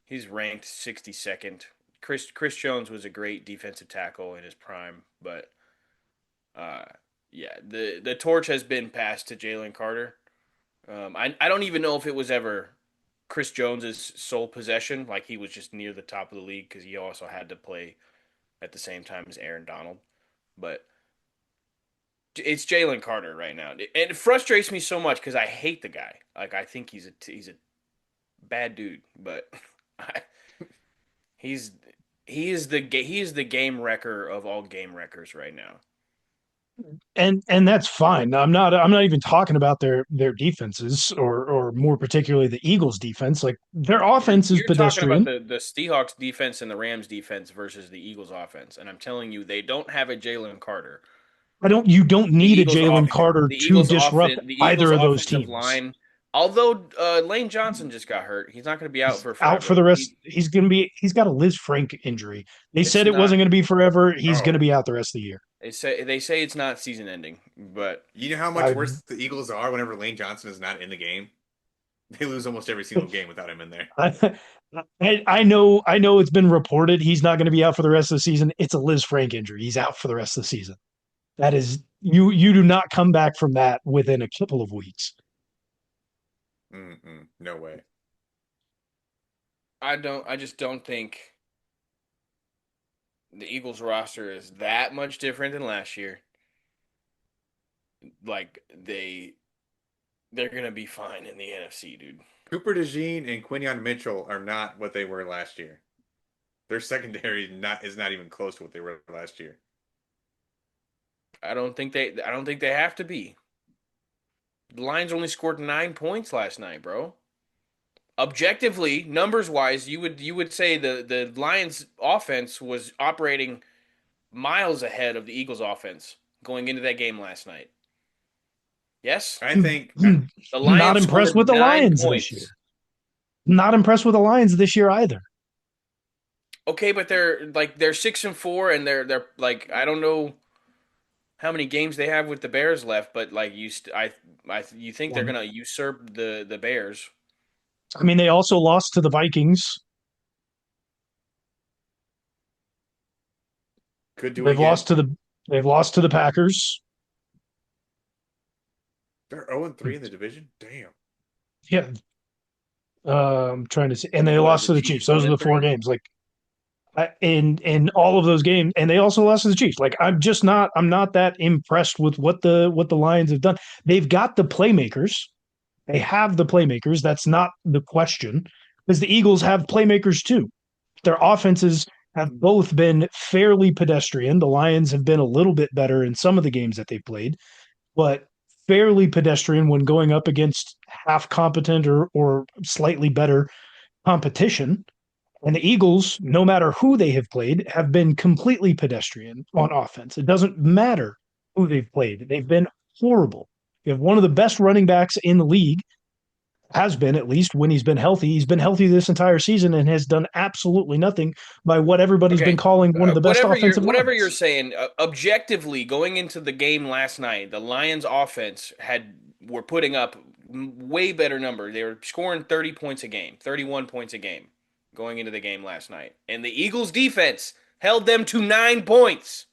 [SPEAKER 3] he's ranked 62nd. Chris Jones was a great defensive tackle in his prime, but uh, yeah, the torch has been passed to Jalen Carter. I don't even know if it was ever Chris Jones's sole possession. Like he was just near the top of the league because he also had to play at the same time as Aaron Donald. But it's Jalen Carter right now, and it frustrates me so much because I hate the guy. Like I think he's a bad dude, but I, he's he is the game wrecker of all game wreckers right now.
[SPEAKER 1] And that's fine. I'm not even talking about their defenses or more particularly the Eagles defense. Like their offense is
[SPEAKER 3] You're talking about
[SPEAKER 1] pedestrian.
[SPEAKER 3] the Seahawks defense and the Rams defense versus the Eagles offense, and I'm telling you, they don't have a Jalen Carter.
[SPEAKER 1] You don't
[SPEAKER 3] The
[SPEAKER 1] need a
[SPEAKER 3] Eagles
[SPEAKER 1] Jalen
[SPEAKER 3] off
[SPEAKER 1] Carter to disrupt
[SPEAKER 3] the Eagles
[SPEAKER 1] either of those
[SPEAKER 3] offensive
[SPEAKER 1] teams.
[SPEAKER 3] line. Although Lane Johnson just got hurt, he's not going to be out
[SPEAKER 1] He's
[SPEAKER 3] for
[SPEAKER 1] out for
[SPEAKER 3] forever.
[SPEAKER 1] the rest. He's got a Liz Frank injury. They
[SPEAKER 3] It's
[SPEAKER 1] said it
[SPEAKER 3] not.
[SPEAKER 1] wasn't going to be forever. He's going to
[SPEAKER 2] Oh,
[SPEAKER 1] be out the rest of the year.
[SPEAKER 3] They say it's not season ending, but
[SPEAKER 2] you know how much
[SPEAKER 1] I
[SPEAKER 2] worse the Eagles are whenever Lane Johnson is not in the game? They lose almost every single game without him in there.
[SPEAKER 1] I know it's been reported he's not going to be out for the rest of the season. It's a Liz Frank injury. He's out for the rest of the season. That is you do not come back from that within a couple of weeks.
[SPEAKER 2] No way.
[SPEAKER 3] I just don't think the Eagles roster is that much different than last year. like they're gonna be fine in the NFC, dude.
[SPEAKER 2] Cooper DeJean and Quinion Mitchell are not what they were last year. Their secondary is not even close to what they were last year.
[SPEAKER 3] I don't think they have to be. The Lions only scored 9 points last night, bro. Objectively, numbers wise, you would say the Lions offense was operating miles ahead of the Eagles offense going into that game last night. Yes?
[SPEAKER 2] I think
[SPEAKER 3] The
[SPEAKER 1] Not
[SPEAKER 3] Lions
[SPEAKER 1] impressed
[SPEAKER 3] scored
[SPEAKER 1] with the
[SPEAKER 3] nine
[SPEAKER 1] Lions this year.
[SPEAKER 3] points.
[SPEAKER 1] Not impressed with the Lions this year either.
[SPEAKER 3] Okay, but they're 6-4 and they're like I don't know how many games they have with the Bears left, but like you think they're
[SPEAKER 1] One.
[SPEAKER 3] gonna usurp the Bears.
[SPEAKER 1] I mean, they also lost to the Vikings.
[SPEAKER 2] could do it
[SPEAKER 1] They've
[SPEAKER 2] again.
[SPEAKER 1] lost to the they've lost to the Packers.
[SPEAKER 2] They're 0-3 in the division. Damn.
[SPEAKER 1] Yeah, I'm trying to see, and
[SPEAKER 3] And
[SPEAKER 1] they
[SPEAKER 3] what are
[SPEAKER 1] lost
[SPEAKER 3] the
[SPEAKER 1] to the
[SPEAKER 3] Chiefs
[SPEAKER 1] Chiefs.
[SPEAKER 3] one
[SPEAKER 1] Those are
[SPEAKER 3] and
[SPEAKER 1] the four
[SPEAKER 3] three?
[SPEAKER 1] games. Like in all of those games, and they also lost to the Chiefs. Like I'm not that impressed with what the Lions have done. They've got the playmakers. They have the playmakers. That's not the question, because the Eagles have playmakers too. Their offenses have both been fairly pedestrian. The Lions have been a little bit better in some of the games that they've played, but fairly pedestrian when going up against half competent or slightly better competition. And the Eagles, no matter who they have played, have been completely pedestrian on offense. It doesn't matter who they've played. They've been horrible. You have one of the best running backs in the league, has been at least when he's been healthy. He's been healthy this entire season and has done absolutely nothing by what everybody's been
[SPEAKER 3] Okay,
[SPEAKER 1] calling one of the best offensive
[SPEAKER 3] whatever you're
[SPEAKER 1] lines.
[SPEAKER 3] saying, objectively going into the game last night, the Lions offense were putting up way better number. They were scoring 30 points a game, 31 points a game going into the game last night. And the Eagles defense held them to 9 points.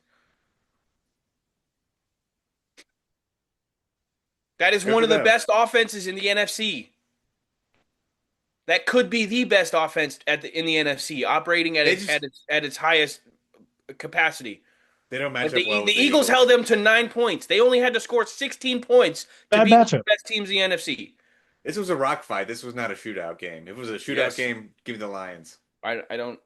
[SPEAKER 3] That is
[SPEAKER 2] Good
[SPEAKER 3] one
[SPEAKER 2] for
[SPEAKER 3] of the
[SPEAKER 2] them.
[SPEAKER 3] best offenses in the NFC. That could be the best offense in the NFC, operating
[SPEAKER 2] They just
[SPEAKER 3] at its highest capacity.
[SPEAKER 2] they don't match
[SPEAKER 3] But
[SPEAKER 2] up well
[SPEAKER 3] the
[SPEAKER 2] with the
[SPEAKER 3] Eagles held
[SPEAKER 2] Eagles.
[SPEAKER 3] them to 9 points. They only had to score 16 points to
[SPEAKER 1] Bad
[SPEAKER 3] be one of
[SPEAKER 1] matchup.
[SPEAKER 3] the best teams in the NFC.
[SPEAKER 2] This was a rock fight. This was not a shootout game. If it was a shootout
[SPEAKER 3] Yes,
[SPEAKER 2] game, give me the Lions.
[SPEAKER 3] I don't.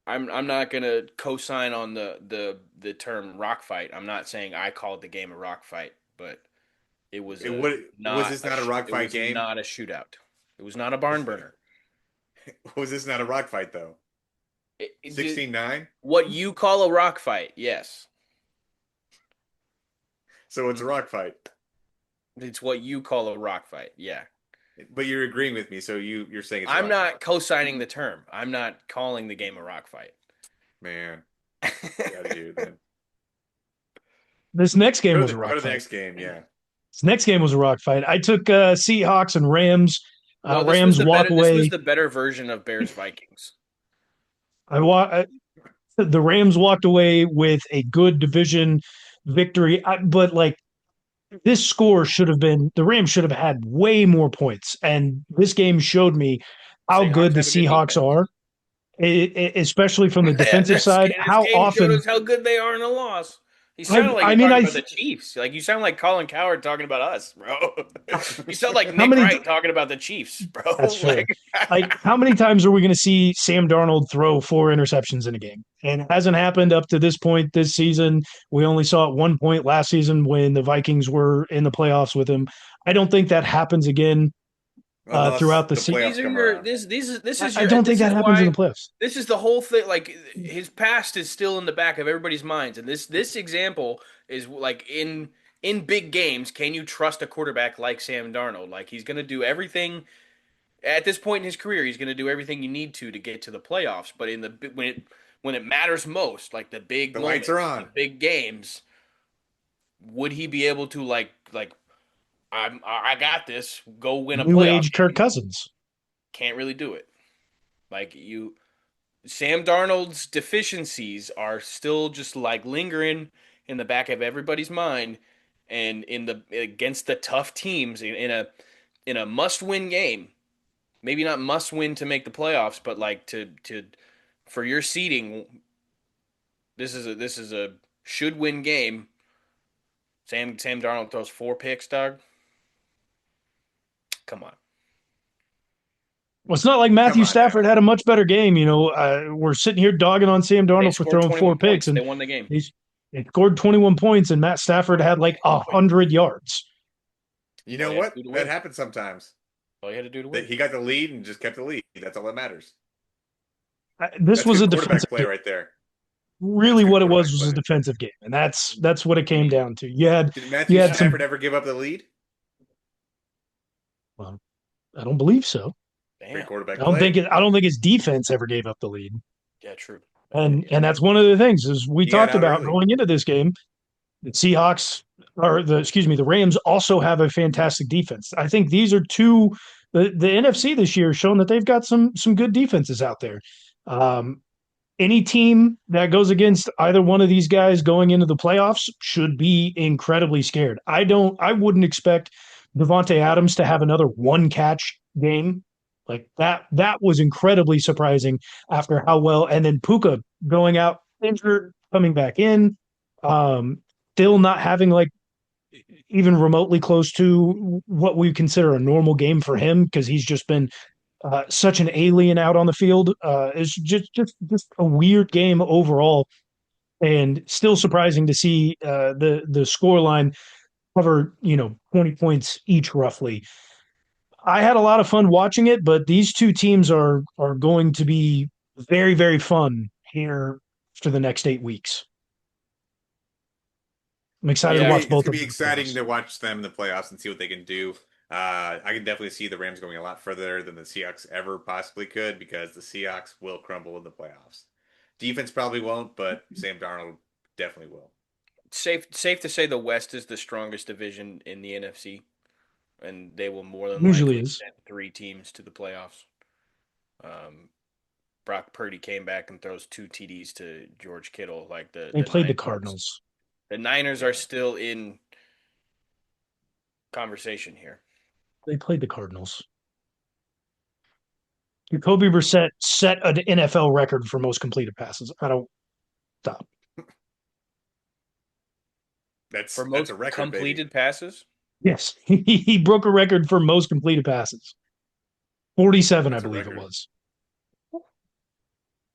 [SPEAKER 3] I'm not gonna co-sign on the term rock fight. I'm not saying I called the game a rock fight, but it was
[SPEAKER 2] It would was this not a rock
[SPEAKER 3] it
[SPEAKER 2] fight
[SPEAKER 3] was
[SPEAKER 2] game?
[SPEAKER 3] not a shootout. It was not a barn burner.
[SPEAKER 2] Was this not a rock fight though?
[SPEAKER 3] Dude,
[SPEAKER 2] 16-9?
[SPEAKER 3] what you call a rock fight? Yes,
[SPEAKER 2] So it's a rock fight.
[SPEAKER 3] it's what you call a rock fight. Yeah.
[SPEAKER 2] But you're agreeing with me, so you're saying it's a
[SPEAKER 3] I'm
[SPEAKER 2] rock fight.
[SPEAKER 3] not co-signing the term. I'm not calling the game a rock fight.
[SPEAKER 2] Man, get out of here then.
[SPEAKER 1] This next game was a
[SPEAKER 2] Go
[SPEAKER 1] rock
[SPEAKER 2] to the
[SPEAKER 1] fight.
[SPEAKER 2] next game, yeah.
[SPEAKER 1] This next game was a rock fight. I took Seahawks and Rams.
[SPEAKER 3] No,
[SPEAKER 1] Rams walk
[SPEAKER 3] this was
[SPEAKER 1] away.
[SPEAKER 3] the better version of Bears Vikings.
[SPEAKER 1] The Rams walked away with a good division victory, but like this score should have been the Rams should have had way more points, and this game showed me how
[SPEAKER 3] Seahawks
[SPEAKER 1] good the
[SPEAKER 3] have a good
[SPEAKER 1] Seahawks
[SPEAKER 3] defense.
[SPEAKER 1] are, especially from the defensive side.
[SPEAKER 3] This
[SPEAKER 1] How
[SPEAKER 3] game showed
[SPEAKER 1] often
[SPEAKER 3] us how good they are in a loss. You sounded like
[SPEAKER 1] I
[SPEAKER 3] you're
[SPEAKER 1] mean
[SPEAKER 3] talking about the Chiefs. Like you sound like Colin Coward talking about us, bro. You sound like
[SPEAKER 1] how
[SPEAKER 3] Nick
[SPEAKER 1] many
[SPEAKER 3] Wright talking about the Chiefs,
[SPEAKER 1] That's
[SPEAKER 3] bro.
[SPEAKER 1] fair. Like, how many times are we going to see Sam Darnold throw four interceptions in a game? And it hasn't happened up to this point this season. We only saw it one point last season when the Vikings were in the playoffs with him. I don't think that happens again
[SPEAKER 2] Unless
[SPEAKER 1] throughout the
[SPEAKER 2] the
[SPEAKER 1] season.
[SPEAKER 3] These
[SPEAKER 2] playoffs
[SPEAKER 3] are
[SPEAKER 2] come
[SPEAKER 3] your
[SPEAKER 2] around.
[SPEAKER 3] this is
[SPEAKER 1] I
[SPEAKER 3] your
[SPEAKER 1] don't think
[SPEAKER 3] this
[SPEAKER 1] that
[SPEAKER 3] is
[SPEAKER 1] happens in
[SPEAKER 3] why
[SPEAKER 1] the playoffs.
[SPEAKER 3] this is the whole thing. Like his past is still in the back of everybody's minds, and this example is like in big games. Can you trust a quarterback like Sam Darnold? Like he's going to do everything at this point in his career. He's going to do everything you need to get to the playoffs. But in the when it matters most, like the big
[SPEAKER 2] The lights are
[SPEAKER 3] moments, the
[SPEAKER 2] on.
[SPEAKER 3] big games, would he be able to I got this. Go win a
[SPEAKER 1] New
[SPEAKER 3] playoff
[SPEAKER 1] age Kirk
[SPEAKER 3] game.
[SPEAKER 1] Cousins.
[SPEAKER 3] Can't really do it. Like Sam Darnold's deficiencies are still just like lingering in the back of everybody's mind, and in the against the tough teams in a must-win game, maybe not must-win to make the playoffs, but like to for your seeding, this is a should-win game. Sam Darnold throws 4 picks, dog. Come on.
[SPEAKER 1] Well, it's not like
[SPEAKER 2] Come
[SPEAKER 1] Matthew
[SPEAKER 2] on
[SPEAKER 1] Stafford
[SPEAKER 2] now.
[SPEAKER 1] had a much better game. We're sitting here dogging on Sam
[SPEAKER 3] They
[SPEAKER 1] Darnold for
[SPEAKER 3] scored
[SPEAKER 1] throwing four
[SPEAKER 3] 21
[SPEAKER 1] picks,
[SPEAKER 3] points. They
[SPEAKER 1] and
[SPEAKER 3] won the game.
[SPEAKER 1] he's they scored 21 points, and Matt Stafford had like 100 yards.
[SPEAKER 2] You
[SPEAKER 3] All
[SPEAKER 2] know
[SPEAKER 3] you had to
[SPEAKER 2] what?
[SPEAKER 3] do to
[SPEAKER 2] That
[SPEAKER 3] win.
[SPEAKER 2] happens sometimes.
[SPEAKER 3] All you had to do to
[SPEAKER 2] That
[SPEAKER 3] win.
[SPEAKER 2] he got the lead and just kept the lead. That's all that matters.
[SPEAKER 1] This
[SPEAKER 2] That's
[SPEAKER 1] was
[SPEAKER 2] good
[SPEAKER 1] a
[SPEAKER 2] quarterback
[SPEAKER 1] defensive
[SPEAKER 2] play
[SPEAKER 1] game.
[SPEAKER 2] right there. That's
[SPEAKER 1] Really,
[SPEAKER 2] good
[SPEAKER 1] what it
[SPEAKER 2] quarterback
[SPEAKER 1] was a
[SPEAKER 2] play.
[SPEAKER 1] defensive game, and that's what it came
[SPEAKER 3] Mm,
[SPEAKER 1] down to. You had
[SPEAKER 2] Did
[SPEAKER 1] you
[SPEAKER 2] Matthew
[SPEAKER 1] had
[SPEAKER 3] yeah.
[SPEAKER 2] Stafford
[SPEAKER 1] some.
[SPEAKER 2] ever give up the lead?
[SPEAKER 1] Well, I don't believe so.
[SPEAKER 2] Great
[SPEAKER 3] Damn.
[SPEAKER 2] quarterback
[SPEAKER 1] I don't think his defense ever gave up the lead.
[SPEAKER 3] Yeah, true.
[SPEAKER 1] And that's one of the things is we
[SPEAKER 2] He got
[SPEAKER 1] talked
[SPEAKER 2] out
[SPEAKER 1] about
[SPEAKER 2] early.
[SPEAKER 1] going into this game. The Seahawks the Rams also have a fantastic defense. I think these are the NFC this year has shown that they've got some good defenses out there. Um, any team that goes against either one of these guys going into the playoffs should be incredibly scared. I wouldn't expect Devontae Adams to have another one catch game. Like that was incredibly surprising after how well, and then Puka going out injured, coming back in, um, still not having like even remotely close to what we consider a normal game for him because he's just been such an alien out on the field. It's just a weird game overall, and still surprising to see the score line cover 20 points each roughly. I had a lot of fun watching it, but these two teams are going to be very very fun here for the next 8 weeks. I'm excited to
[SPEAKER 3] Yeah.
[SPEAKER 1] watch
[SPEAKER 2] It's
[SPEAKER 1] both
[SPEAKER 2] gonna
[SPEAKER 1] of
[SPEAKER 2] be
[SPEAKER 1] them in the
[SPEAKER 2] exciting
[SPEAKER 1] playoffs.
[SPEAKER 2] to watch them in the playoffs and see what they can do. I can definitely see the Rams going a lot further than the Seahawks ever possibly could because the Seahawks will crumble in the playoffs. Defense probably won't, but Sam Darnold definitely will.
[SPEAKER 3] Safe to say the West is the strongest division in the NFC, and they will more than
[SPEAKER 1] Usually
[SPEAKER 3] likely
[SPEAKER 1] is.
[SPEAKER 3] send 3 teams to the playoffs. Um, Brock Purdy came back and throws 2 TDs to George Kittle. Like
[SPEAKER 1] They played the
[SPEAKER 3] Niners,
[SPEAKER 1] Cardinals.
[SPEAKER 3] the Niners are
[SPEAKER 2] Yeah.
[SPEAKER 3] still in conversation here.
[SPEAKER 1] They played the Cardinals. Jacoby Brissett set an NFL record for most completed passes. I don't stop.
[SPEAKER 3] For
[SPEAKER 2] That's
[SPEAKER 3] most
[SPEAKER 2] a record, baby.
[SPEAKER 3] completed passes,
[SPEAKER 1] Yes, he broke a record for most completed passes. 47, I
[SPEAKER 2] That's a
[SPEAKER 1] believe it
[SPEAKER 2] record.
[SPEAKER 1] was.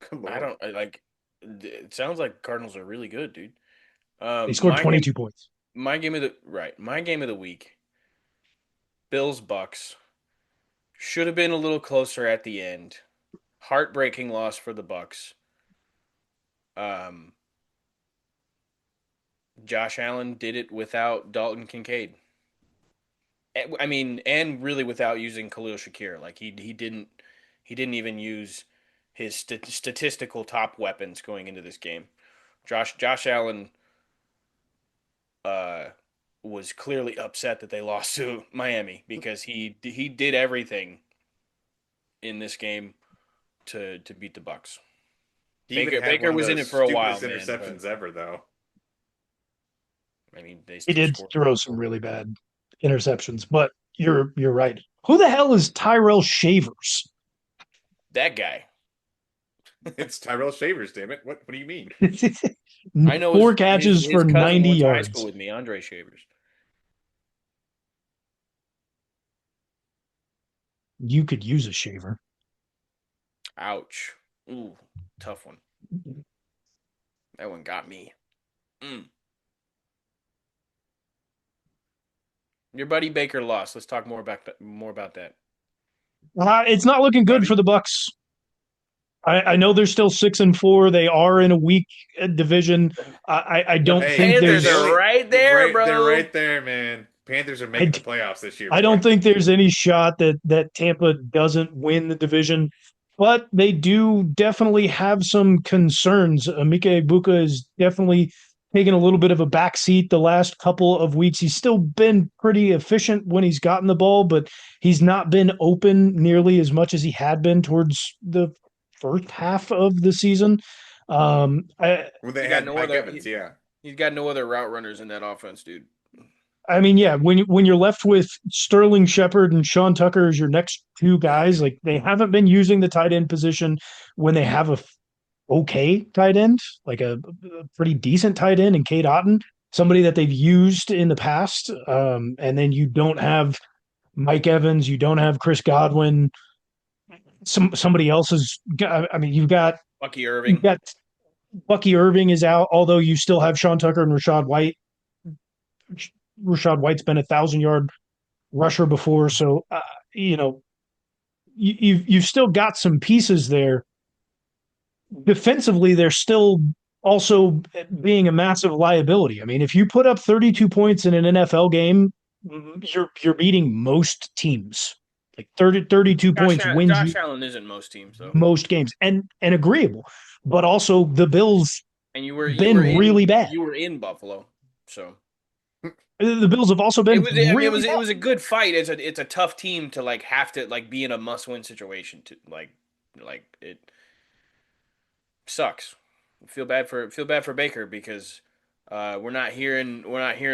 [SPEAKER 2] Good
[SPEAKER 3] I
[SPEAKER 2] Lord.
[SPEAKER 3] don't like. It sounds like Cardinals are really good, dude.
[SPEAKER 1] They scored
[SPEAKER 3] My game,
[SPEAKER 1] 22 points.
[SPEAKER 3] my game of the right, my game of the week. Bills Bucks should have been a little closer at the end. Heartbreaking loss for the Bucks. Um, Josh Allen did it without Dalton Kincaid. I mean, and really without using Khalil Shakir. Like he didn't even use his statistical top weapons going into this game. Josh Allen uh, was clearly upset that they lost to Miami because he did everything in this game to beat the Bucks.
[SPEAKER 2] He even
[SPEAKER 3] Baker
[SPEAKER 2] had
[SPEAKER 3] Baker
[SPEAKER 2] one of
[SPEAKER 3] was
[SPEAKER 2] the
[SPEAKER 3] in it for a while,
[SPEAKER 2] stupidest
[SPEAKER 3] man. But
[SPEAKER 2] interceptions ever, though.
[SPEAKER 3] I mean, they
[SPEAKER 1] He
[SPEAKER 3] still
[SPEAKER 1] did
[SPEAKER 3] scored.
[SPEAKER 1] throw some really bad interceptions, but you're right. Who the hell is Tyrell Shavers?
[SPEAKER 3] That guy.
[SPEAKER 2] It's Tyrell Shavers, damn it. What do you mean?
[SPEAKER 3] I know
[SPEAKER 1] Four
[SPEAKER 3] his
[SPEAKER 1] catches
[SPEAKER 3] his
[SPEAKER 1] for
[SPEAKER 3] cousin
[SPEAKER 1] 90
[SPEAKER 3] went to high school
[SPEAKER 1] yards.
[SPEAKER 3] with me, Andre Shavers.
[SPEAKER 1] You could use a shaver.
[SPEAKER 3] Ouch. Ooh, tough one. That one got me. Mm. Your buddy Baker lost. Let's talk more about that.
[SPEAKER 1] It's not looking good for
[SPEAKER 2] Buddy?
[SPEAKER 1] the Bucks. I know they're still 6-4. They are in a weak division. I
[SPEAKER 3] The
[SPEAKER 1] don't
[SPEAKER 2] Hey,
[SPEAKER 1] think
[SPEAKER 3] Panthers
[SPEAKER 2] the
[SPEAKER 1] there's
[SPEAKER 3] are
[SPEAKER 2] only
[SPEAKER 3] right there,
[SPEAKER 2] they're
[SPEAKER 3] bro.
[SPEAKER 2] right there, man. Panthers are
[SPEAKER 1] I,
[SPEAKER 2] making the playoffs this year,
[SPEAKER 1] I
[SPEAKER 2] boy.
[SPEAKER 1] don't think there's any shot that Tampa doesn't win the division, but they do definitely have some concerns. Mike Ibuka is definitely taken a little bit of a backseat the last couple of weeks. He's still been pretty efficient when he's gotten the ball, but he's not been open nearly as much as he had been towards the first half of the season.
[SPEAKER 2] When
[SPEAKER 3] He
[SPEAKER 2] they
[SPEAKER 3] got
[SPEAKER 2] had
[SPEAKER 3] no
[SPEAKER 2] Mike
[SPEAKER 3] other.
[SPEAKER 2] Evans, yeah.
[SPEAKER 3] He's got no other route runners in that offense, dude.
[SPEAKER 1] I mean, yeah, when you're left with Sterling Shepard and Sean Tucker as your next two guys, like they haven't been using the tight end position when they have a okay tight end, like a pretty decent tight end in Cade Otton. somebody that they've used in the past. And then you don't have Mike Evans, you don't have Chris Godwin. Somebody else is. I mean,
[SPEAKER 3] Bucky
[SPEAKER 1] you've
[SPEAKER 3] Irving.
[SPEAKER 1] got Bucky Irving is out, although you still have Sean Tucker and Rashad White. Rashad White's been 1,000 yard rusher before, so you know you've still got some pieces there. Defensively, they're still also being a massive liability. I mean, if you put up 32 points in an NFL game, you're beating most teams. Like 32 points wins
[SPEAKER 3] Josh
[SPEAKER 1] you
[SPEAKER 3] Allen isn't most teams though,
[SPEAKER 1] most games, and agreeable. But also the Bills
[SPEAKER 3] and
[SPEAKER 1] been really bad.
[SPEAKER 3] you were in Buffalo, so
[SPEAKER 1] The Bills have also
[SPEAKER 3] it
[SPEAKER 1] been
[SPEAKER 3] was. I mean,
[SPEAKER 1] really
[SPEAKER 3] it
[SPEAKER 1] bad.
[SPEAKER 3] was a good fight. It's a tough team to like have to like be in a must win situation to like it sucks. Feel bad for Baker because we're not hearing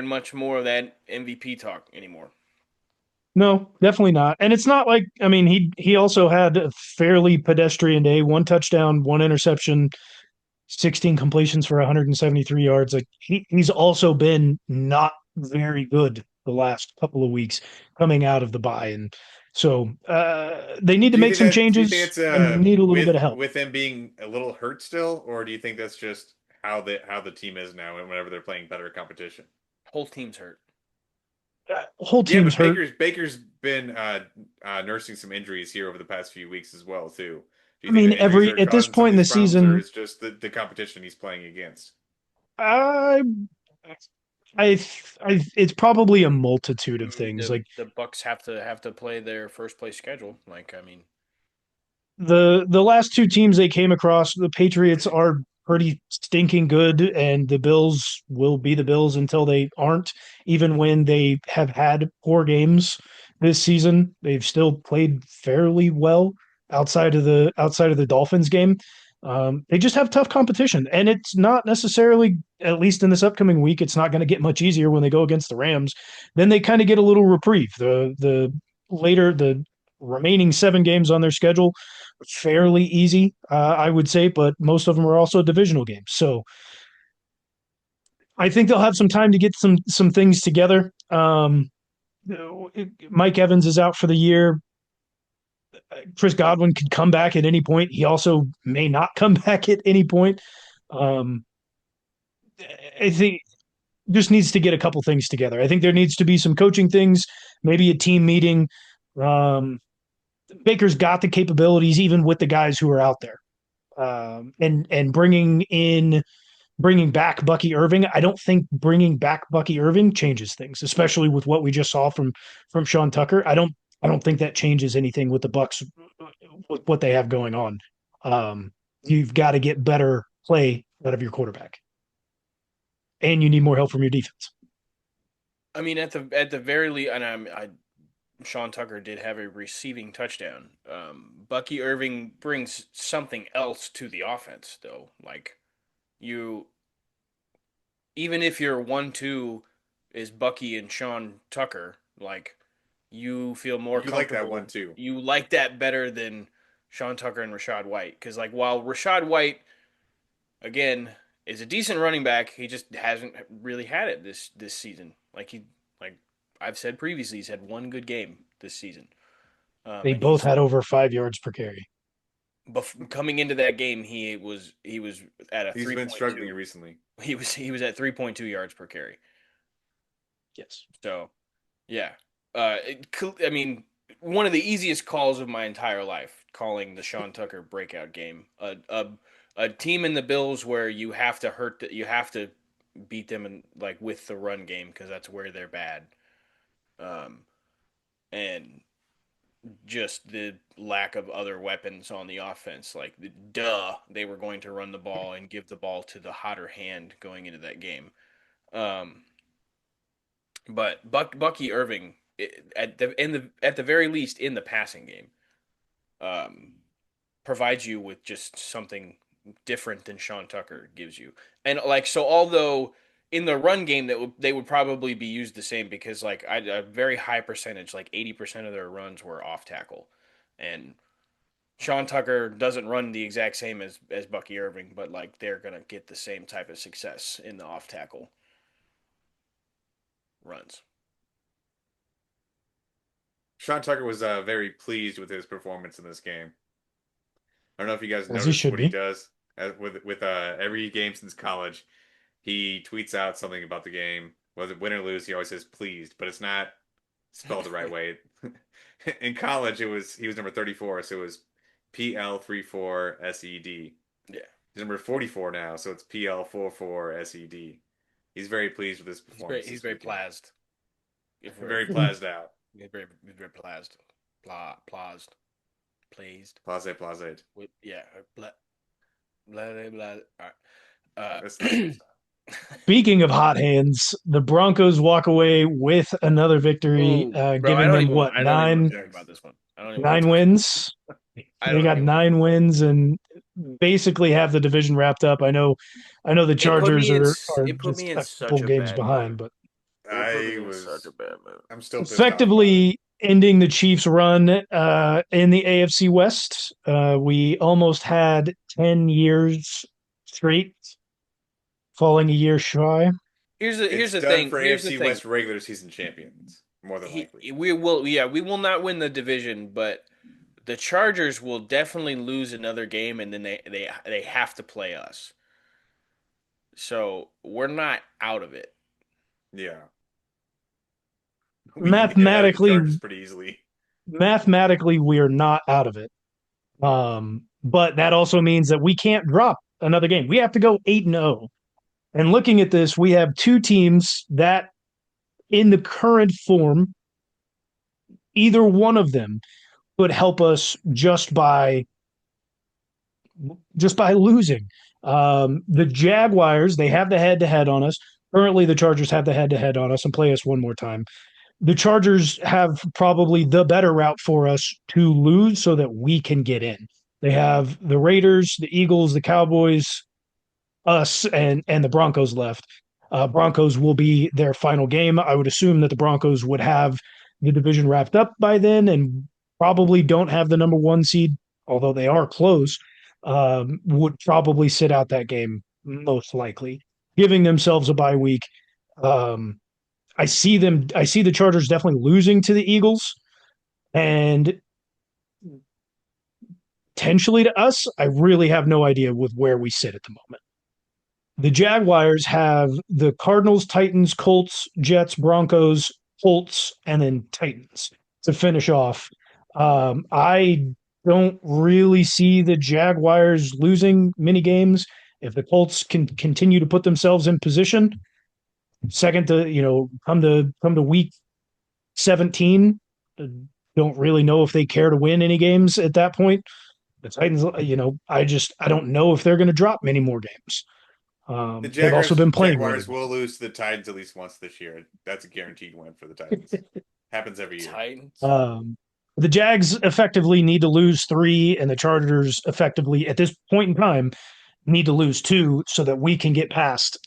[SPEAKER 3] much more of that MVP talk anymore.
[SPEAKER 1] No, definitely not. And it's not like I mean he also had a fairly pedestrian day, one touchdown, one interception, 16 completions for 173 yards. Like he's also been not very good the last couple of weeks coming out of the bye. And so they need to make some
[SPEAKER 2] Do you think
[SPEAKER 1] changes
[SPEAKER 2] it's
[SPEAKER 1] and need a little bit of help.
[SPEAKER 2] with them being a little hurt still, or do you think that's just how the team is now and whenever they're playing better competition?
[SPEAKER 3] Whole team's hurt.
[SPEAKER 1] Whole
[SPEAKER 2] Yeah,
[SPEAKER 1] team's
[SPEAKER 2] but
[SPEAKER 1] hurt.
[SPEAKER 2] Baker's been nursing some injuries here over the past few weeks as well too. Do
[SPEAKER 1] I
[SPEAKER 2] you think
[SPEAKER 1] mean,
[SPEAKER 2] the injuries
[SPEAKER 1] every
[SPEAKER 2] are
[SPEAKER 1] at this
[SPEAKER 2] causing some of
[SPEAKER 1] point in the
[SPEAKER 2] these problems, or
[SPEAKER 1] season,
[SPEAKER 2] is just the competition he's playing against?
[SPEAKER 1] I, it's probably a multitude
[SPEAKER 3] I
[SPEAKER 1] of
[SPEAKER 3] mean,
[SPEAKER 1] things. Like
[SPEAKER 3] the Bucks have to play their first place schedule. Like, I mean,
[SPEAKER 1] the last two teams they came across, the Patriots are pretty stinking good, and the Bills will be the Bills until they aren't. Even when they have had poor games this season, they've still played fairly well outside of the Dolphins game. They just have tough competition, and it's not necessarily, at least in this upcoming week, it's not going to get much easier when they go against the Rams. Then they kind of get a little reprieve. The remaining 7 games on their schedule fairly easy, I would say, but most of them are also divisional games. So I think they'll have some time to get some things together. Mike Evans is out for the year. Chris Godwin could come back at any point. He also may not come back at any point. Um, I think just needs to get a couple things together. I think there needs to be some coaching things, maybe a team meeting. Um, Baker's got the capabilities, even with the guys who are out there. And bringing back Bucky Irving. I don't think bringing back Bucky Irving changes things, especially with what we just saw from Sean Tucker. I don't think that changes anything with the Bucks with what they have going on. You've got to get better play out of your quarterback, and you need more help from your defense.
[SPEAKER 3] I mean, at the very least, and Sean Tucker did have a receiving touchdown. Bucky Irving brings something else to the offense, though. Like you, even if your 1-2 is Bucky and Sean Tucker, like you feel more
[SPEAKER 2] You like that one
[SPEAKER 3] comfortable.
[SPEAKER 2] too.
[SPEAKER 3] You like that better than Sean Tucker and Rashad White, because like while Rashad White again is a decent running back, he just hasn't really had it this season. Like I've said previously, he's had one good game this season.
[SPEAKER 1] They
[SPEAKER 3] And
[SPEAKER 1] both had over 5 yards per carry.
[SPEAKER 3] coming into that game, he was at a
[SPEAKER 2] He's been struggling
[SPEAKER 3] 3.2.
[SPEAKER 2] recently.
[SPEAKER 3] He was at 3.2 yards per carry.
[SPEAKER 1] Yes.
[SPEAKER 3] So, yeah. I mean, one of the easiest calls of my entire life, calling the Sean Tucker breakout game. A team in the Bills where you have to beat them in like with the run game because that's where they're bad. Um, and just the lack of other weapons on the offense. Like, duh, they were going to run the ball and give the ball to the hotter hand going into that game. Um, but Bucky Irving, at the very least in the passing game, um, provides you with just something different than Sean Tucker gives you. And like so, although in the run game they would probably be used the same because like a very high percentage, like 80% of their runs were off tackle, and Sean Tucker doesn't run the exact same as Bucky Irving, but like they're gonna get the same type of success in the off tackle. runs.
[SPEAKER 2] Sean Tucker was very pleased with his performance in this game. I don't know if you guys
[SPEAKER 1] As he
[SPEAKER 2] noticed
[SPEAKER 1] should
[SPEAKER 2] what he
[SPEAKER 1] be.
[SPEAKER 2] does with every game since college. He tweets out something about the game. Whether win or lose, he always says pleased, but it's not spelled the right way. In college, he was number 34, so it was PL34SED.
[SPEAKER 3] Yeah,
[SPEAKER 2] He's number 44 now, so it's PL44SED. He's very pleased with his performance
[SPEAKER 3] he's
[SPEAKER 2] this
[SPEAKER 3] very
[SPEAKER 2] weekend.
[SPEAKER 3] plased. If we're
[SPEAKER 2] Very plazzed out.
[SPEAKER 3] he's very plased, plased, pleased.
[SPEAKER 2] Plaze.
[SPEAKER 3] With yeah, blah blah blah. All right.
[SPEAKER 2] That's not good stuff.
[SPEAKER 1] Speaking of hot hands, the Broncos walk away with another victory,
[SPEAKER 3] Oh, bro,
[SPEAKER 1] giving them what,
[SPEAKER 3] I don't even want
[SPEAKER 2] The
[SPEAKER 1] nine
[SPEAKER 3] to talk about
[SPEAKER 2] Jags.
[SPEAKER 3] this one. I don't even want to
[SPEAKER 1] nine
[SPEAKER 3] talk.
[SPEAKER 1] wins.
[SPEAKER 3] I
[SPEAKER 1] They
[SPEAKER 3] don't
[SPEAKER 1] got
[SPEAKER 3] even.
[SPEAKER 1] 9 wins and basically have the division wrapped up. I know the Chargers are
[SPEAKER 3] It put me
[SPEAKER 1] just
[SPEAKER 3] in
[SPEAKER 1] a couple
[SPEAKER 3] such a
[SPEAKER 1] games
[SPEAKER 3] bad
[SPEAKER 1] behind,
[SPEAKER 3] mood.
[SPEAKER 1] but
[SPEAKER 3] It put
[SPEAKER 2] I
[SPEAKER 3] me in such a
[SPEAKER 2] was.
[SPEAKER 3] bad mood.
[SPEAKER 2] I'm still pissed off about it.
[SPEAKER 1] effectively ending the Chiefs' run in the AFC West. We almost had 10 years straight, falling a year shy.
[SPEAKER 2] It's
[SPEAKER 3] Here's the
[SPEAKER 2] done
[SPEAKER 3] thing.
[SPEAKER 2] for
[SPEAKER 3] Here's the
[SPEAKER 2] AFC
[SPEAKER 3] thing.
[SPEAKER 2] West regular season champions, more than likely.
[SPEAKER 3] We will not win the division, but the Chargers will definitely lose another game, and then they have to play us. So we're not out of it.
[SPEAKER 2] Yeah, we can get ahead of the
[SPEAKER 1] Mathematically,
[SPEAKER 2] Chargers pretty easily.
[SPEAKER 1] mathematically, we are not out of it. But that also means that we can't drop another game. We have to go 8-0. And looking at this, we have two teams that, in the current form, either one of them could help us just by losing. The Jaguars, they have the head to head on us. Currently, the Chargers have the head to head on us and play us one more time. The Chargers have probably the better route for us to lose so that we can get in. They have the Raiders, the Eagles, the Cowboys, us, and the Broncos left. Broncos will be their final game. I would assume that the Broncos would have the division wrapped up by then and probably don't have the number one seed, although they are close. Would probably sit out that game most likely, giving themselves a bye week. Um, I see the Chargers definitely losing to the Eagles and potentially to us. I really have no idea with where we sit at the moment. The Jaguars have the Cardinals, Titans, Colts, Jets, Broncos, Colts, and then Titans to finish off. I don't really see the Jaguars losing many games if the Colts can continue to put themselves in position. Second to come to week 17, don't really know if they care to win any games at that point. The Titans, I don't know if they're going to drop many more games.
[SPEAKER 2] The
[SPEAKER 1] They've also
[SPEAKER 2] Jaguars
[SPEAKER 1] been playing really
[SPEAKER 2] Jaguars
[SPEAKER 1] well.
[SPEAKER 2] will lose to the Titans at least once this year. That's a guaranteed win for the Titans. Happens every year.
[SPEAKER 3] Titans.
[SPEAKER 1] Um, the Jags effectively need to lose three, and the Chargers effectively, at this point in time, need to lose two so that we can get past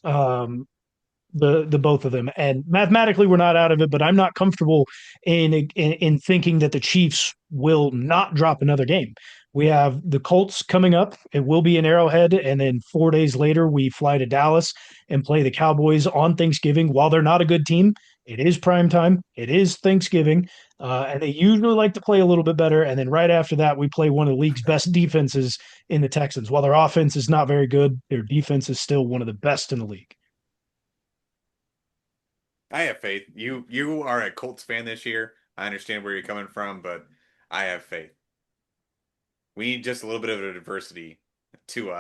[SPEAKER 1] the both of them. And mathematically, we're not out of it, but I'm not comfortable in thinking that the Chiefs will not drop another game. We have the Colts coming up. It will be an Arrowhead, and then 4 days later, we fly to Dallas and play the Cowboys on Thanksgiving. While they're not a good team, it is prime time. It is Thanksgiving, and they usually like to play a little bit better. And then right after that, we play one of the league's best defenses in the Texans. While their offense is not very good, their defense is still one of the best in the league.
[SPEAKER 2] I have faith. You are a Colts fan this year. I understand where you're coming from, but I have faith. We need just a little bit of adversity to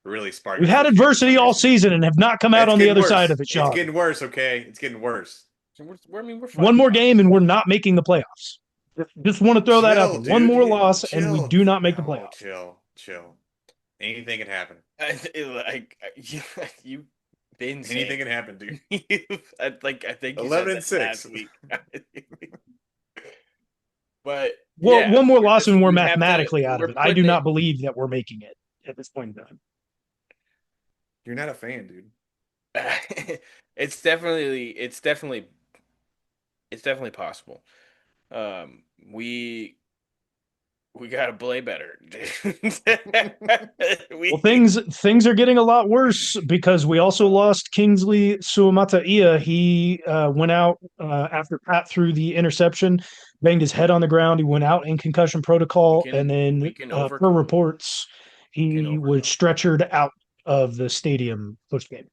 [SPEAKER 2] really spark
[SPEAKER 1] We've
[SPEAKER 2] us
[SPEAKER 1] had
[SPEAKER 2] this year for
[SPEAKER 1] adversity
[SPEAKER 2] some
[SPEAKER 1] all
[SPEAKER 2] reason.
[SPEAKER 1] season and have not come out
[SPEAKER 2] It's
[SPEAKER 1] on the
[SPEAKER 2] getting
[SPEAKER 1] other side
[SPEAKER 2] worse.
[SPEAKER 1] of it,
[SPEAKER 2] It's
[SPEAKER 1] Sean.
[SPEAKER 2] getting worse, okay? It's getting worse.
[SPEAKER 3] I mean, we're
[SPEAKER 1] One
[SPEAKER 3] fighting.
[SPEAKER 1] more game and we're not making the playoffs. Just want to throw that out
[SPEAKER 2] Chill,
[SPEAKER 1] there. One
[SPEAKER 2] dude.
[SPEAKER 1] more loss and we
[SPEAKER 2] Chill.
[SPEAKER 1] do not make the
[SPEAKER 2] No,
[SPEAKER 1] playoffs.
[SPEAKER 2] chill. Anything can happen.
[SPEAKER 3] Like you've been
[SPEAKER 2] Anything
[SPEAKER 3] saying.
[SPEAKER 2] can happen, dude.
[SPEAKER 3] I think you
[SPEAKER 2] 11
[SPEAKER 3] said
[SPEAKER 2] and
[SPEAKER 3] that last
[SPEAKER 2] 6.
[SPEAKER 3] week. But
[SPEAKER 1] Well,
[SPEAKER 3] yeah,
[SPEAKER 1] one more loss and we're
[SPEAKER 3] we have to.
[SPEAKER 1] mathematically out of
[SPEAKER 3] We're
[SPEAKER 1] it. I do
[SPEAKER 3] putting it.
[SPEAKER 1] not believe that we're making it at this point in time.
[SPEAKER 2] You're not a fan, dude.
[SPEAKER 3] It's definitely possible. We We gotta play better.
[SPEAKER 1] Well,
[SPEAKER 3] we
[SPEAKER 1] things are getting a lot worse because we also lost Kingsley Suamataia. He went out after Pat threw the interception, banged his head on the ground. He went out in concussion
[SPEAKER 3] we
[SPEAKER 1] protocol, and
[SPEAKER 3] can
[SPEAKER 1] then
[SPEAKER 3] we can
[SPEAKER 1] per
[SPEAKER 3] overcome.
[SPEAKER 1] reports,
[SPEAKER 3] We can
[SPEAKER 1] he was
[SPEAKER 3] overcome.
[SPEAKER 1] stretchered out of the stadium post game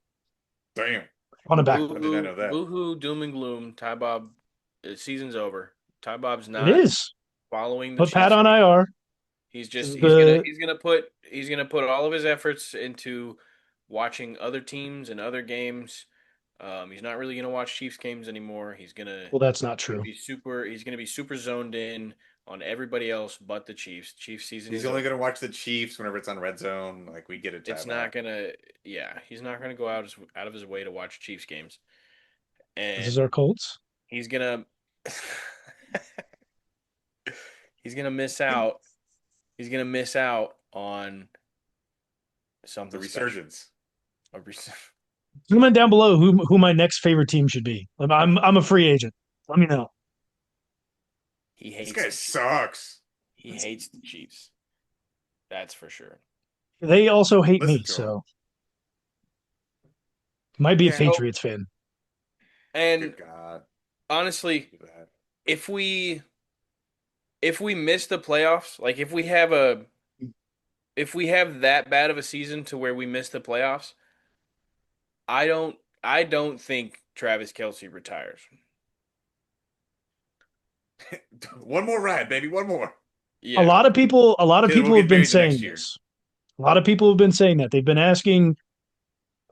[SPEAKER 2] Damn,
[SPEAKER 1] on a back.
[SPEAKER 2] I did not know that.
[SPEAKER 3] Boo hoo, doom and gloom. Ty Bob, season's over. Ty Bob's
[SPEAKER 1] It
[SPEAKER 3] not
[SPEAKER 1] is.
[SPEAKER 3] following the
[SPEAKER 1] Put Pat
[SPEAKER 3] Chiefs
[SPEAKER 1] on
[SPEAKER 3] anymore.
[SPEAKER 1] IR.
[SPEAKER 3] He's just
[SPEAKER 1] The
[SPEAKER 3] he's gonna put all of his efforts into watching other teams and other games. He's not really gonna watch Chiefs games anymore.
[SPEAKER 1] well, that's not true.
[SPEAKER 3] He's gonna be super zoned in on everybody else but the Chiefs. Chiefs season
[SPEAKER 2] He's
[SPEAKER 3] is
[SPEAKER 2] only
[SPEAKER 3] over.
[SPEAKER 2] gonna watch the Chiefs whenever it's on Red Zone. Like we get it,
[SPEAKER 3] It's
[SPEAKER 2] time
[SPEAKER 3] not
[SPEAKER 2] out.
[SPEAKER 3] gonna Yeah, he's not gonna go out of his way to watch Chiefs games.
[SPEAKER 1] This is our
[SPEAKER 3] And
[SPEAKER 1] Colts.
[SPEAKER 3] he's gonna he's gonna miss out. He's gonna miss out on
[SPEAKER 2] The
[SPEAKER 3] something special.
[SPEAKER 2] resurgence.
[SPEAKER 3] A res-
[SPEAKER 1] Comment down below who my next favorite team should be. I'm a free agent. Let me know.
[SPEAKER 3] He
[SPEAKER 2] This
[SPEAKER 3] hates
[SPEAKER 2] guy
[SPEAKER 3] the Chiefs.
[SPEAKER 2] sucks.
[SPEAKER 3] He hates the Chiefs. That's for sure.
[SPEAKER 1] They also hate
[SPEAKER 2] Listen
[SPEAKER 1] me,
[SPEAKER 2] to him.
[SPEAKER 1] so might be a
[SPEAKER 2] Yeah.
[SPEAKER 3] So,
[SPEAKER 1] Patriots fan.
[SPEAKER 3] and
[SPEAKER 2] Good God.
[SPEAKER 3] honestly,
[SPEAKER 2] Look at that.
[SPEAKER 3] if we miss the playoffs, like if we have that bad of a season to where we miss the playoffs, I don't think Travis Kelsey retires.
[SPEAKER 2] One more ride, baby. One more.
[SPEAKER 3] Yeah.
[SPEAKER 1] A lot of
[SPEAKER 2] Kid will
[SPEAKER 1] people have
[SPEAKER 2] get
[SPEAKER 1] been
[SPEAKER 2] married the
[SPEAKER 1] saying
[SPEAKER 2] next year.
[SPEAKER 1] this. A lot of people have been saying that. They've been asking,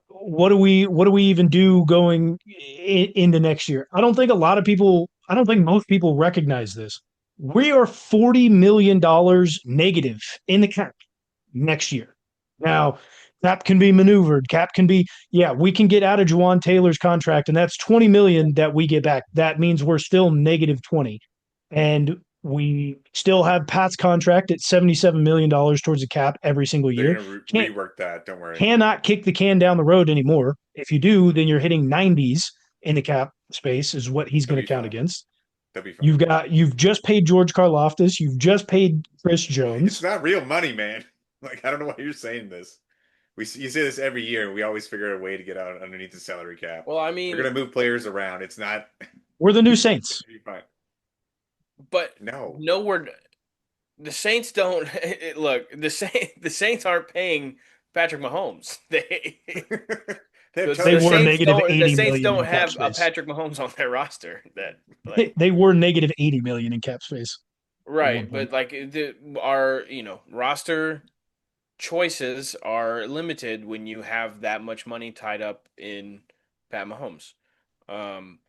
[SPEAKER 1] what do we even do going into next year? I don't think most people recognize this. We are $40 million negative in the cap next year. Now, cap can be maneuvered. Cap can be, yeah, we can get out of Juwan Taylor's contract, and that's 20 million that we get back. That means we're still negative 20. And we still have Pat's contract at $77 million towards the cap every single
[SPEAKER 2] They're
[SPEAKER 1] year.
[SPEAKER 2] gonna
[SPEAKER 1] Can't
[SPEAKER 2] rework that. Don't worry.
[SPEAKER 1] cannot kick the can down the road anymore. If you do, then you're hitting 90s in the cap space, is what he's
[SPEAKER 2] They'll
[SPEAKER 1] going
[SPEAKER 2] be
[SPEAKER 1] to count
[SPEAKER 2] fine.
[SPEAKER 1] against.
[SPEAKER 2] They'll be fine.
[SPEAKER 1] You've just paid George Karloftis, you've just paid Chris
[SPEAKER 2] It's
[SPEAKER 1] Jones.
[SPEAKER 2] not real money, man. Like I don't know why you're saying this. You say this every year, and we always figure out a way to get out underneath the salary cap.
[SPEAKER 3] Well, I
[SPEAKER 2] They're
[SPEAKER 3] mean,
[SPEAKER 2] gonna move players around. It's not.
[SPEAKER 1] We're the new Saints.
[SPEAKER 2] It'll be fine.
[SPEAKER 3] but
[SPEAKER 2] No.
[SPEAKER 3] no, the Saints don't look. The Saints aren't paying Patrick Mahomes.
[SPEAKER 2] They have
[SPEAKER 1] They
[SPEAKER 3] The
[SPEAKER 2] Tony
[SPEAKER 1] were
[SPEAKER 3] Saints
[SPEAKER 2] Khan.
[SPEAKER 1] negative
[SPEAKER 3] don't. The
[SPEAKER 1] 80
[SPEAKER 3] Saints
[SPEAKER 1] million
[SPEAKER 3] don't
[SPEAKER 1] in cap
[SPEAKER 3] have a
[SPEAKER 1] space.
[SPEAKER 3] Patrick Mahomes on their roster. That like
[SPEAKER 1] They were negative 80 million in cap space at one
[SPEAKER 3] right,
[SPEAKER 1] point.
[SPEAKER 3] but like our roster choices are limited when you have that much money tied up in Pat Mahomes. Um,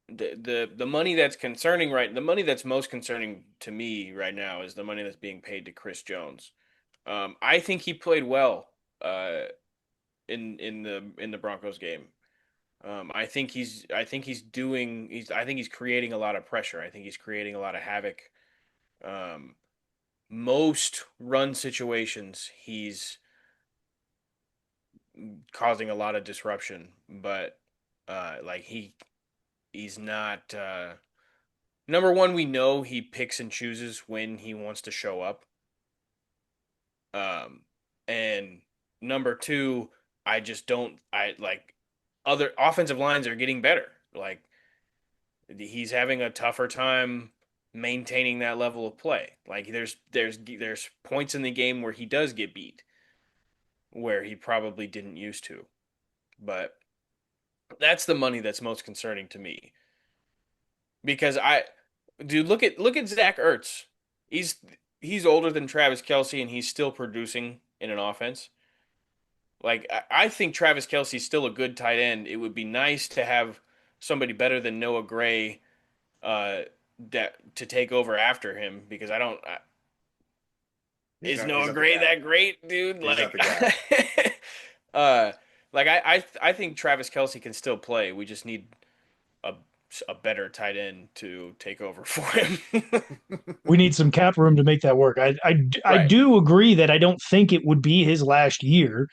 [SPEAKER 3] the money that's concerning the money that's most concerning to me right now is the money that's being paid to Chris Jones. I think he played well in the Broncos game. I think he's creating a lot of pressure. I think he's creating a lot of havoc. Um, Most run situations he's causing a lot of disruption, but like he's not number one, we know he picks and chooses when he wants to show up. Um, and number two, I just don't. I like other offensive lines are getting better. Like he's having a tougher time maintaining that level of play. Like there's points in the game where he does get beat, where he probably didn't used to. But that's the money that's most concerning to me because dude, look at Zach Ertz. He's he's older than Travis Kelsey and he's still producing in an offense. Like I think Travis Kelsey's still a good tight end. It would be nice to have somebody better than Noah Gray uh, that to take over after him because I don't. Is
[SPEAKER 2] He's
[SPEAKER 3] Noah
[SPEAKER 2] not the
[SPEAKER 3] Gray
[SPEAKER 2] guy.
[SPEAKER 3] that great, dude?
[SPEAKER 2] He's not
[SPEAKER 3] Like,
[SPEAKER 2] the guy.
[SPEAKER 3] uh, I think Travis Kelsey can still play. We just need a a better tight end to take over for him.
[SPEAKER 1] We need some cap room to make that work. I
[SPEAKER 3] Right.
[SPEAKER 1] do agree that I don't think it would be his last year.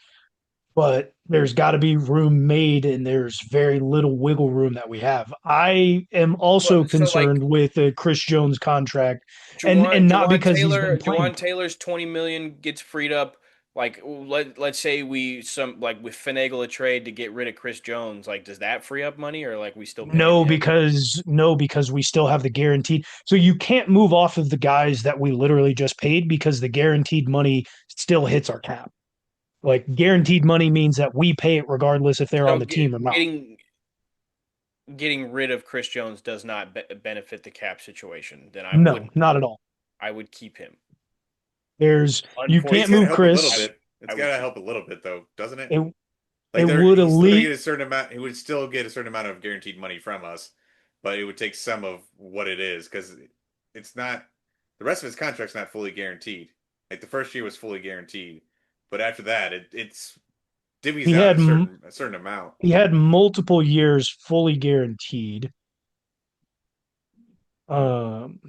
[SPEAKER 1] but there's got to be room made, and there's very little wiggle room that we have. I am also
[SPEAKER 3] But so like
[SPEAKER 1] concerned with the Chris Jones contract, and not because he's been playing.
[SPEAKER 3] Juwan Taylor's 20 million gets freed up. Like let's say we some like we finagle a trade to get rid of Chris Jones. Like does that free up money or like we still paying him?
[SPEAKER 1] No, because we still have the guaranteed. So you can't move off of the guys that we literally just paid because the guaranteed money still hits our cap. Like guaranteed money means that we pay it regardless if they're on
[SPEAKER 3] So
[SPEAKER 1] the team or not.
[SPEAKER 3] getting rid of Chris Jones does not benefit the cap situation. Then I
[SPEAKER 1] No,
[SPEAKER 3] wouldn't.
[SPEAKER 1] not at all.
[SPEAKER 3] I would keep him.
[SPEAKER 1] There's you
[SPEAKER 2] It's
[SPEAKER 1] can't
[SPEAKER 2] got to
[SPEAKER 1] move
[SPEAKER 3] Unfortunately,
[SPEAKER 2] help a little
[SPEAKER 3] I
[SPEAKER 1] Chris.
[SPEAKER 2] bit. It's
[SPEAKER 3] I
[SPEAKER 2] got
[SPEAKER 3] would
[SPEAKER 2] to
[SPEAKER 3] keep
[SPEAKER 2] help a little bit though, doesn't it?
[SPEAKER 1] It
[SPEAKER 3] him.
[SPEAKER 1] it
[SPEAKER 2] Like there,
[SPEAKER 1] would
[SPEAKER 2] he's still gonna
[SPEAKER 1] elite.
[SPEAKER 2] get a certain amount. He would still get a certain amount of guaranteed money from us, but it would take some of what it is because it's not. The rest of his contract's not fully guaranteed. Like the first year was fully guaranteed, but after that, it's divvies
[SPEAKER 1] He
[SPEAKER 2] out
[SPEAKER 1] had
[SPEAKER 2] a certain amount.
[SPEAKER 1] he had multiple years fully guaranteed. Um,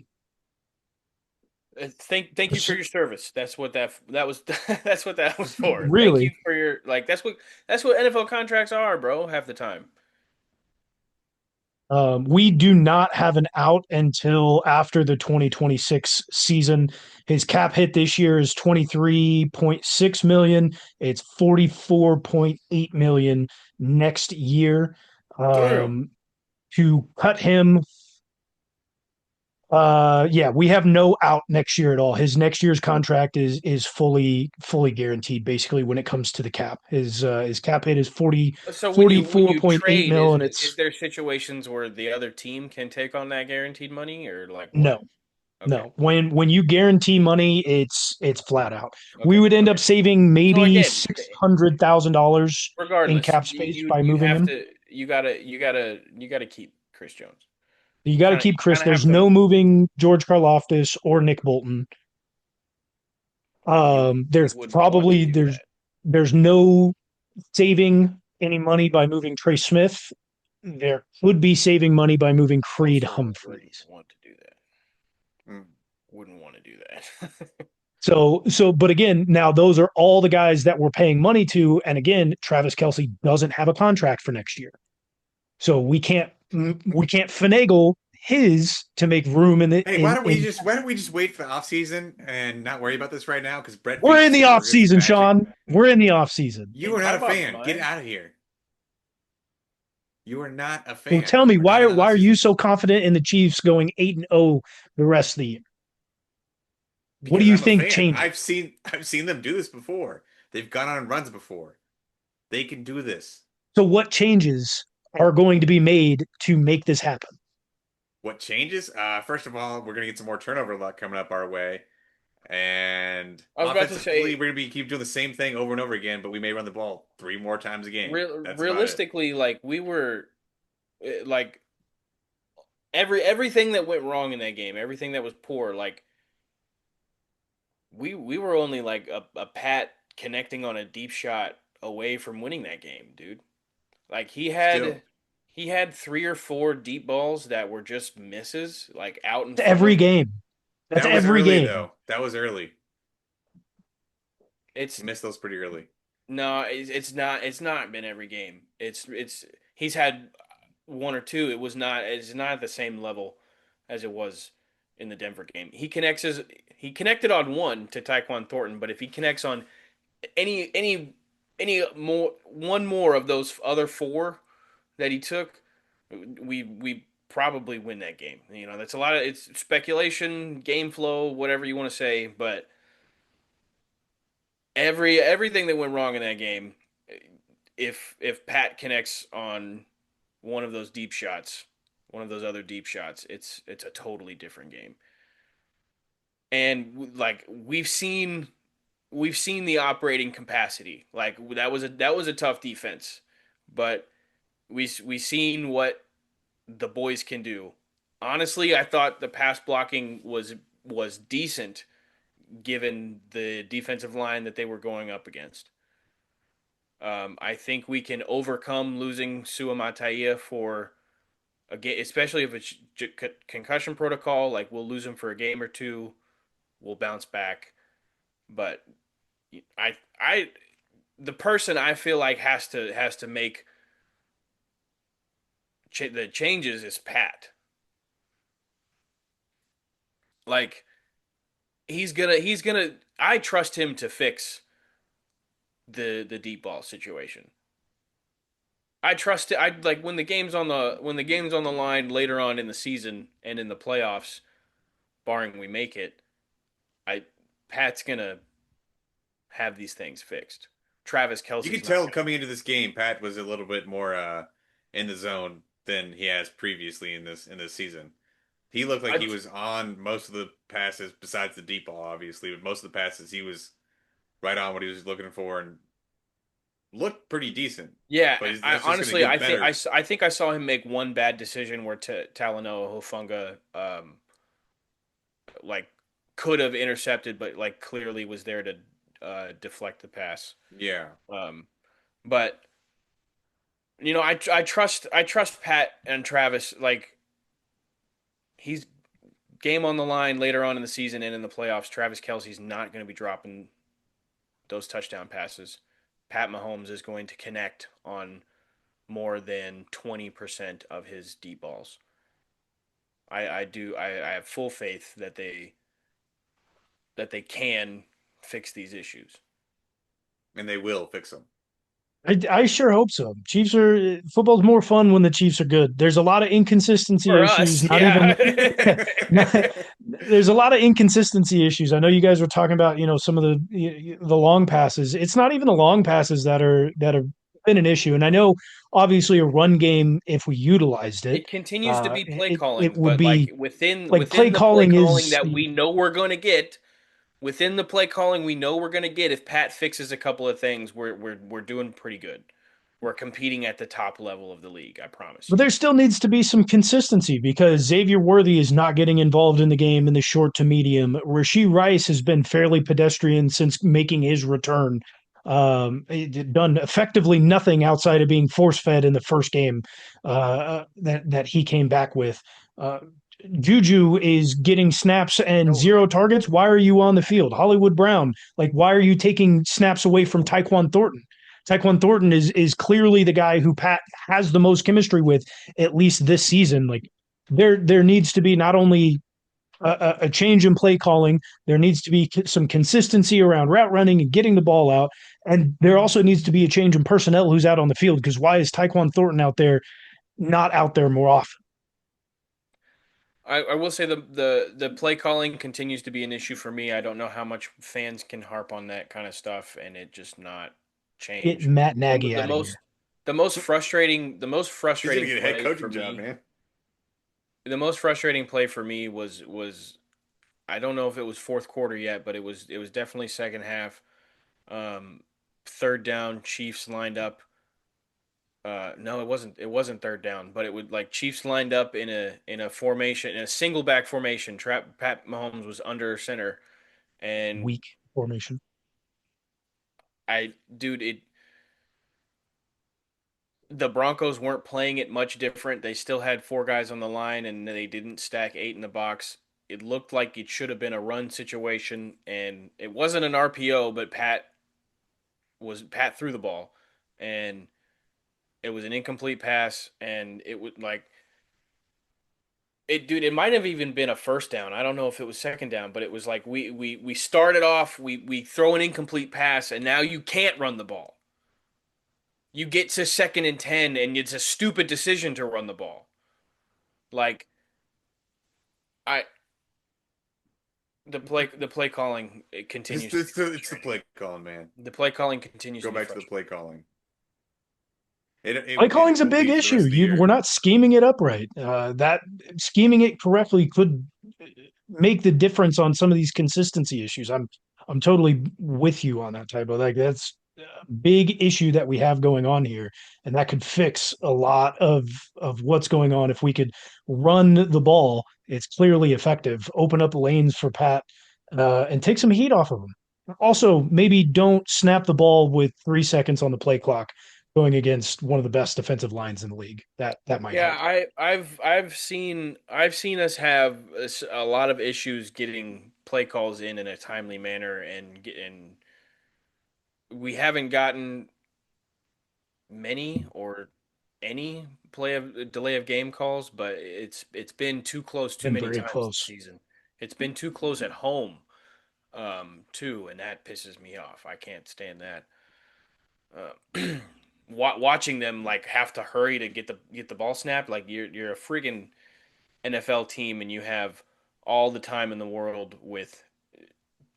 [SPEAKER 3] Thank you for your service. That's what that was. That's what that was for. Thank you
[SPEAKER 1] really,
[SPEAKER 3] for your like. That's what NFL contracts are, bro. Half the time.
[SPEAKER 1] we do not have an out until after the 2026 season. His cap hit this year is 23.6 million. It's 44.8 million next year.
[SPEAKER 3] Damn.
[SPEAKER 1] Um, to cut him, yeah, we have no out next year at all. His next year's contract is fully guaranteed basically when it comes to the cap. His cap hit is
[SPEAKER 3] So when
[SPEAKER 1] forty-four
[SPEAKER 3] you
[SPEAKER 1] point eight
[SPEAKER 3] trade,
[SPEAKER 1] mil, and
[SPEAKER 3] is
[SPEAKER 1] it's
[SPEAKER 3] there situations where the other team can take on that guaranteed money or like what?
[SPEAKER 1] no.
[SPEAKER 3] Okay.
[SPEAKER 1] No, when you guarantee money, it's flat out. We
[SPEAKER 3] Okay.
[SPEAKER 1] would end up
[SPEAKER 3] Okay.
[SPEAKER 1] saving
[SPEAKER 3] So
[SPEAKER 1] maybe
[SPEAKER 3] again,
[SPEAKER 1] $600,000 in
[SPEAKER 3] regardless,
[SPEAKER 1] cap space by
[SPEAKER 3] you
[SPEAKER 1] moving
[SPEAKER 3] have
[SPEAKER 1] him.
[SPEAKER 3] to you gotta keep Chris Jones.
[SPEAKER 1] You got to keep
[SPEAKER 3] You
[SPEAKER 1] Chris.
[SPEAKER 3] kind of have
[SPEAKER 1] There's
[SPEAKER 3] to.
[SPEAKER 1] no moving George Karlaftis or Nick Bolton.
[SPEAKER 3] You
[SPEAKER 1] There's
[SPEAKER 3] wouldn't want to
[SPEAKER 1] probably
[SPEAKER 3] do that.
[SPEAKER 1] there's no saving any money by moving Trey Smith. There could be saving money by moving Creed
[SPEAKER 3] Also, wouldn't
[SPEAKER 1] Humphreys.
[SPEAKER 3] want to do that.
[SPEAKER 2] Mm.
[SPEAKER 3] Wouldn't want to do that.
[SPEAKER 1] But again, now those are all the guys that we're paying money to. And again, Travis Kelsey doesn't have a contract for next year. So we can't finagle his to make room in the
[SPEAKER 2] Hey,
[SPEAKER 1] in
[SPEAKER 2] why don't we just wait for the off season and not worry about this right now? Because Brett
[SPEAKER 1] we're
[SPEAKER 2] Veach
[SPEAKER 1] in
[SPEAKER 2] is
[SPEAKER 1] the
[SPEAKER 2] going to
[SPEAKER 1] off
[SPEAKER 2] work his
[SPEAKER 1] season,
[SPEAKER 2] magic.
[SPEAKER 1] Sean. We're in the off season.
[SPEAKER 2] You
[SPEAKER 3] Hey,
[SPEAKER 2] are not
[SPEAKER 3] talk
[SPEAKER 2] a
[SPEAKER 3] about
[SPEAKER 2] fan. Get
[SPEAKER 3] mine.
[SPEAKER 2] out of here. You are not a
[SPEAKER 1] Well,
[SPEAKER 2] fan.
[SPEAKER 1] tell me
[SPEAKER 2] We're not in the
[SPEAKER 1] why
[SPEAKER 2] off
[SPEAKER 1] are you
[SPEAKER 2] season
[SPEAKER 1] so confident in the Chiefs going 8-0 the rest of the year? What do
[SPEAKER 2] because
[SPEAKER 1] you
[SPEAKER 2] I'm a
[SPEAKER 1] think
[SPEAKER 2] fan.
[SPEAKER 1] changes?
[SPEAKER 2] I've seen them do this before. They've gone on runs before. They can do this.
[SPEAKER 1] So what changes are going to be made to make this happen?
[SPEAKER 2] What changes? First of all, we're gonna get some more turnover luck coming up our way, and
[SPEAKER 3] I was about to
[SPEAKER 2] offensively,
[SPEAKER 3] say,
[SPEAKER 2] we're gonna be keep doing the same thing over and over again. But we may run the ball three more times a game. That's about it.
[SPEAKER 3] realistically, like we were, like everything that went wrong in that game, everything that was poor, like we were only like a pat connecting on a deep shot away from winning that game, dude. Like
[SPEAKER 2] Still,
[SPEAKER 3] he had three or four deep balls that were just misses, like out in
[SPEAKER 1] It's
[SPEAKER 3] front
[SPEAKER 1] every
[SPEAKER 3] of.
[SPEAKER 1] game. That's
[SPEAKER 2] that was
[SPEAKER 1] every
[SPEAKER 2] early
[SPEAKER 1] game.
[SPEAKER 2] though. That was early.
[SPEAKER 3] It's
[SPEAKER 2] He missed those pretty early.
[SPEAKER 3] no, it's not been every game. It's he's had one or two. It's not at the same level as it was in the Denver game. He connected on one to Tyquan Thornton, but if he connects on any any any more one more of those other four that he took, we probably win that game. You know, that's a lot of it's speculation, game flow, whatever you want to say, but everything that went wrong in that game, if Pat connects on one of those deep shots, one of those other deep shots, it's a totally different game. And like we've seen the operating capacity. Like that was a tough defense, but we seen what the boys can do. Honestly, I thought the pass blocking was decent given the defensive line that they were going up against. I think we can overcome losing Suamataia for a game, especially if it's concussion protocol. Like we'll lose him for a game or two, we'll bounce back. But I the person I feel like has to make the changes is Pat. Like he's gonna. I trust him to fix the deep ball situation. I trust it. I like when the game's on the line later on in the season and in the playoffs, barring we make it. I Pat's gonna have these things fixed. Travis
[SPEAKER 2] You could
[SPEAKER 3] Kelsey's not
[SPEAKER 2] tell
[SPEAKER 3] gonna.
[SPEAKER 2] coming into this game, Pat was a little bit more in the zone than he has previously in this season. He looked like
[SPEAKER 3] I
[SPEAKER 2] he was on most of the passes, besides the deep ball, obviously, but most of the passes he was right on what he was looking for and looked pretty decent.
[SPEAKER 3] Yeah,
[SPEAKER 2] But
[SPEAKER 3] I
[SPEAKER 2] that's just going to
[SPEAKER 3] honestly
[SPEAKER 2] get
[SPEAKER 3] I think
[SPEAKER 2] better.
[SPEAKER 3] I think I saw him make one bad decision where Talanoa Hufanga like could have intercepted, but like clearly was there to deflect the pass.
[SPEAKER 2] Yeah.
[SPEAKER 3] Um, but I trust Pat and Travis. Like he's game on the line later on in the season and in the playoffs. Travis Kelsey's not going to be dropping those touchdown passes. Pat Mahomes is going to connect on more than 20% of his deep balls. I have full faith that they can fix these issues.
[SPEAKER 2] And they will fix them.
[SPEAKER 1] I sure hope so. Chiefs are football's more fun when the Chiefs are good. There's a lot of inconsistency
[SPEAKER 3] For
[SPEAKER 1] issues.
[SPEAKER 3] us,
[SPEAKER 1] Not
[SPEAKER 3] yeah.
[SPEAKER 1] even not, there's a lot of inconsistency issues. I know you guys were talking about some of the long passes. It's not even the long passes that are been an issue. And I know obviously a run game, if we utilized it,
[SPEAKER 3] It continues to be play
[SPEAKER 1] it
[SPEAKER 3] calling,
[SPEAKER 1] would
[SPEAKER 3] but like
[SPEAKER 1] be
[SPEAKER 3] within
[SPEAKER 1] like play
[SPEAKER 3] within the play
[SPEAKER 1] calling
[SPEAKER 3] calling
[SPEAKER 1] is
[SPEAKER 3] that we know we're going to get, within the play calling we know we're going to get, if Pat fixes a couple of things, we're doing pretty good. We're competing at the top level of the league, I promise
[SPEAKER 1] But
[SPEAKER 3] you.
[SPEAKER 1] there still needs to be some consistency because Xavier Worthy is not getting involved in the game in the short to medium. Rasheed Rice has been fairly pedestrian since making his return. Done effectively nothing outside of being force fed in the first game that he came back with. Uh, Juju is getting snaps and
[SPEAKER 3] Over.
[SPEAKER 1] zero targets. Why are you on the field? Hollywood Brown, like why are you taking snaps away from Tyquan Thornton? Tyquan Thornton is clearly the guy who Pat has the most chemistry with, at least this season. Like there needs to be not only a change in play calling, there needs to be some consistency around route running and getting the ball out, and there also needs to be a change in personnel who's out on the field. Because why is Tyquan Thornton out there not out there more often?
[SPEAKER 3] I will say the play calling continues to be an issue for me. I don't know how much fans can harp on that kind of stuff and it just not
[SPEAKER 1] Get
[SPEAKER 3] change.
[SPEAKER 1] Matt
[SPEAKER 3] The,
[SPEAKER 1] Nagy
[SPEAKER 3] the
[SPEAKER 1] out of here.
[SPEAKER 3] most the most frustrating the most
[SPEAKER 2] He's going to
[SPEAKER 3] frustrating
[SPEAKER 2] get a head
[SPEAKER 3] play for
[SPEAKER 2] coaching job,
[SPEAKER 3] me
[SPEAKER 2] man.
[SPEAKER 3] the most frustrating play for me was I don't know if it was fourth quarter yet, but it was definitely second half. Um, third down, Chiefs lined up. No, it wasn't third down, but it would like Chiefs lined up in a formation in a single back formation. Trap Pat Mahomes was under center, and
[SPEAKER 1] Weak formation.
[SPEAKER 3] dude, the Broncos weren't playing it much different. They still had four guys on the line, and they didn't stack eight in the box. It looked like it should have been a run situation, and it wasn't an RPO, but Pat threw the ball, and it was an incomplete pass, and it was like dude, it might have even been a first down. I don't know if it was second down, but it was like we started off, we throw an incomplete pass, and now you can't run the ball. You get to second and 10, and it's a stupid decision to run the ball. Like I the play calling it
[SPEAKER 2] It's,
[SPEAKER 3] continues to be
[SPEAKER 2] it's, the, it's the
[SPEAKER 3] frustrating.
[SPEAKER 2] play calling, man.
[SPEAKER 3] The play calling continues
[SPEAKER 2] Go
[SPEAKER 3] to be
[SPEAKER 2] back to the
[SPEAKER 3] frustrating.
[SPEAKER 2] play calling. It,
[SPEAKER 1] Play
[SPEAKER 2] it
[SPEAKER 1] calling's a
[SPEAKER 2] will
[SPEAKER 1] big
[SPEAKER 2] be for the
[SPEAKER 1] issue.
[SPEAKER 2] rest of the
[SPEAKER 1] We're
[SPEAKER 2] year.
[SPEAKER 1] not scheming it up right. That scheming it correctly could make the difference on some of these consistency issues. I'm totally with you on that type of like that's a big issue that we have going on here, and that could fix a lot of what's going on if we could run the ball. It's clearly effective. Open up lanes for Pat and take some heat off of him. Also, maybe don't snap the ball with 3 seconds on the play clock going against one of the best defensive lines in the league. That might
[SPEAKER 3] Yeah,
[SPEAKER 1] help.
[SPEAKER 3] I've seen us have a lot of issues getting play calls in a timely manner and we haven't gotten many or any delay of game calls, but it's been too close too
[SPEAKER 1] Been
[SPEAKER 3] many
[SPEAKER 1] very
[SPEAKER 3] times this
[SPEAKER 1] close.
[SPEAKER 3] season. It's been too close at home, too, and that pisses me off. I can't stand that. Watching them like have to hurry to get the ball snapped, like you're a friggin' NFL team and you have all the time in the world with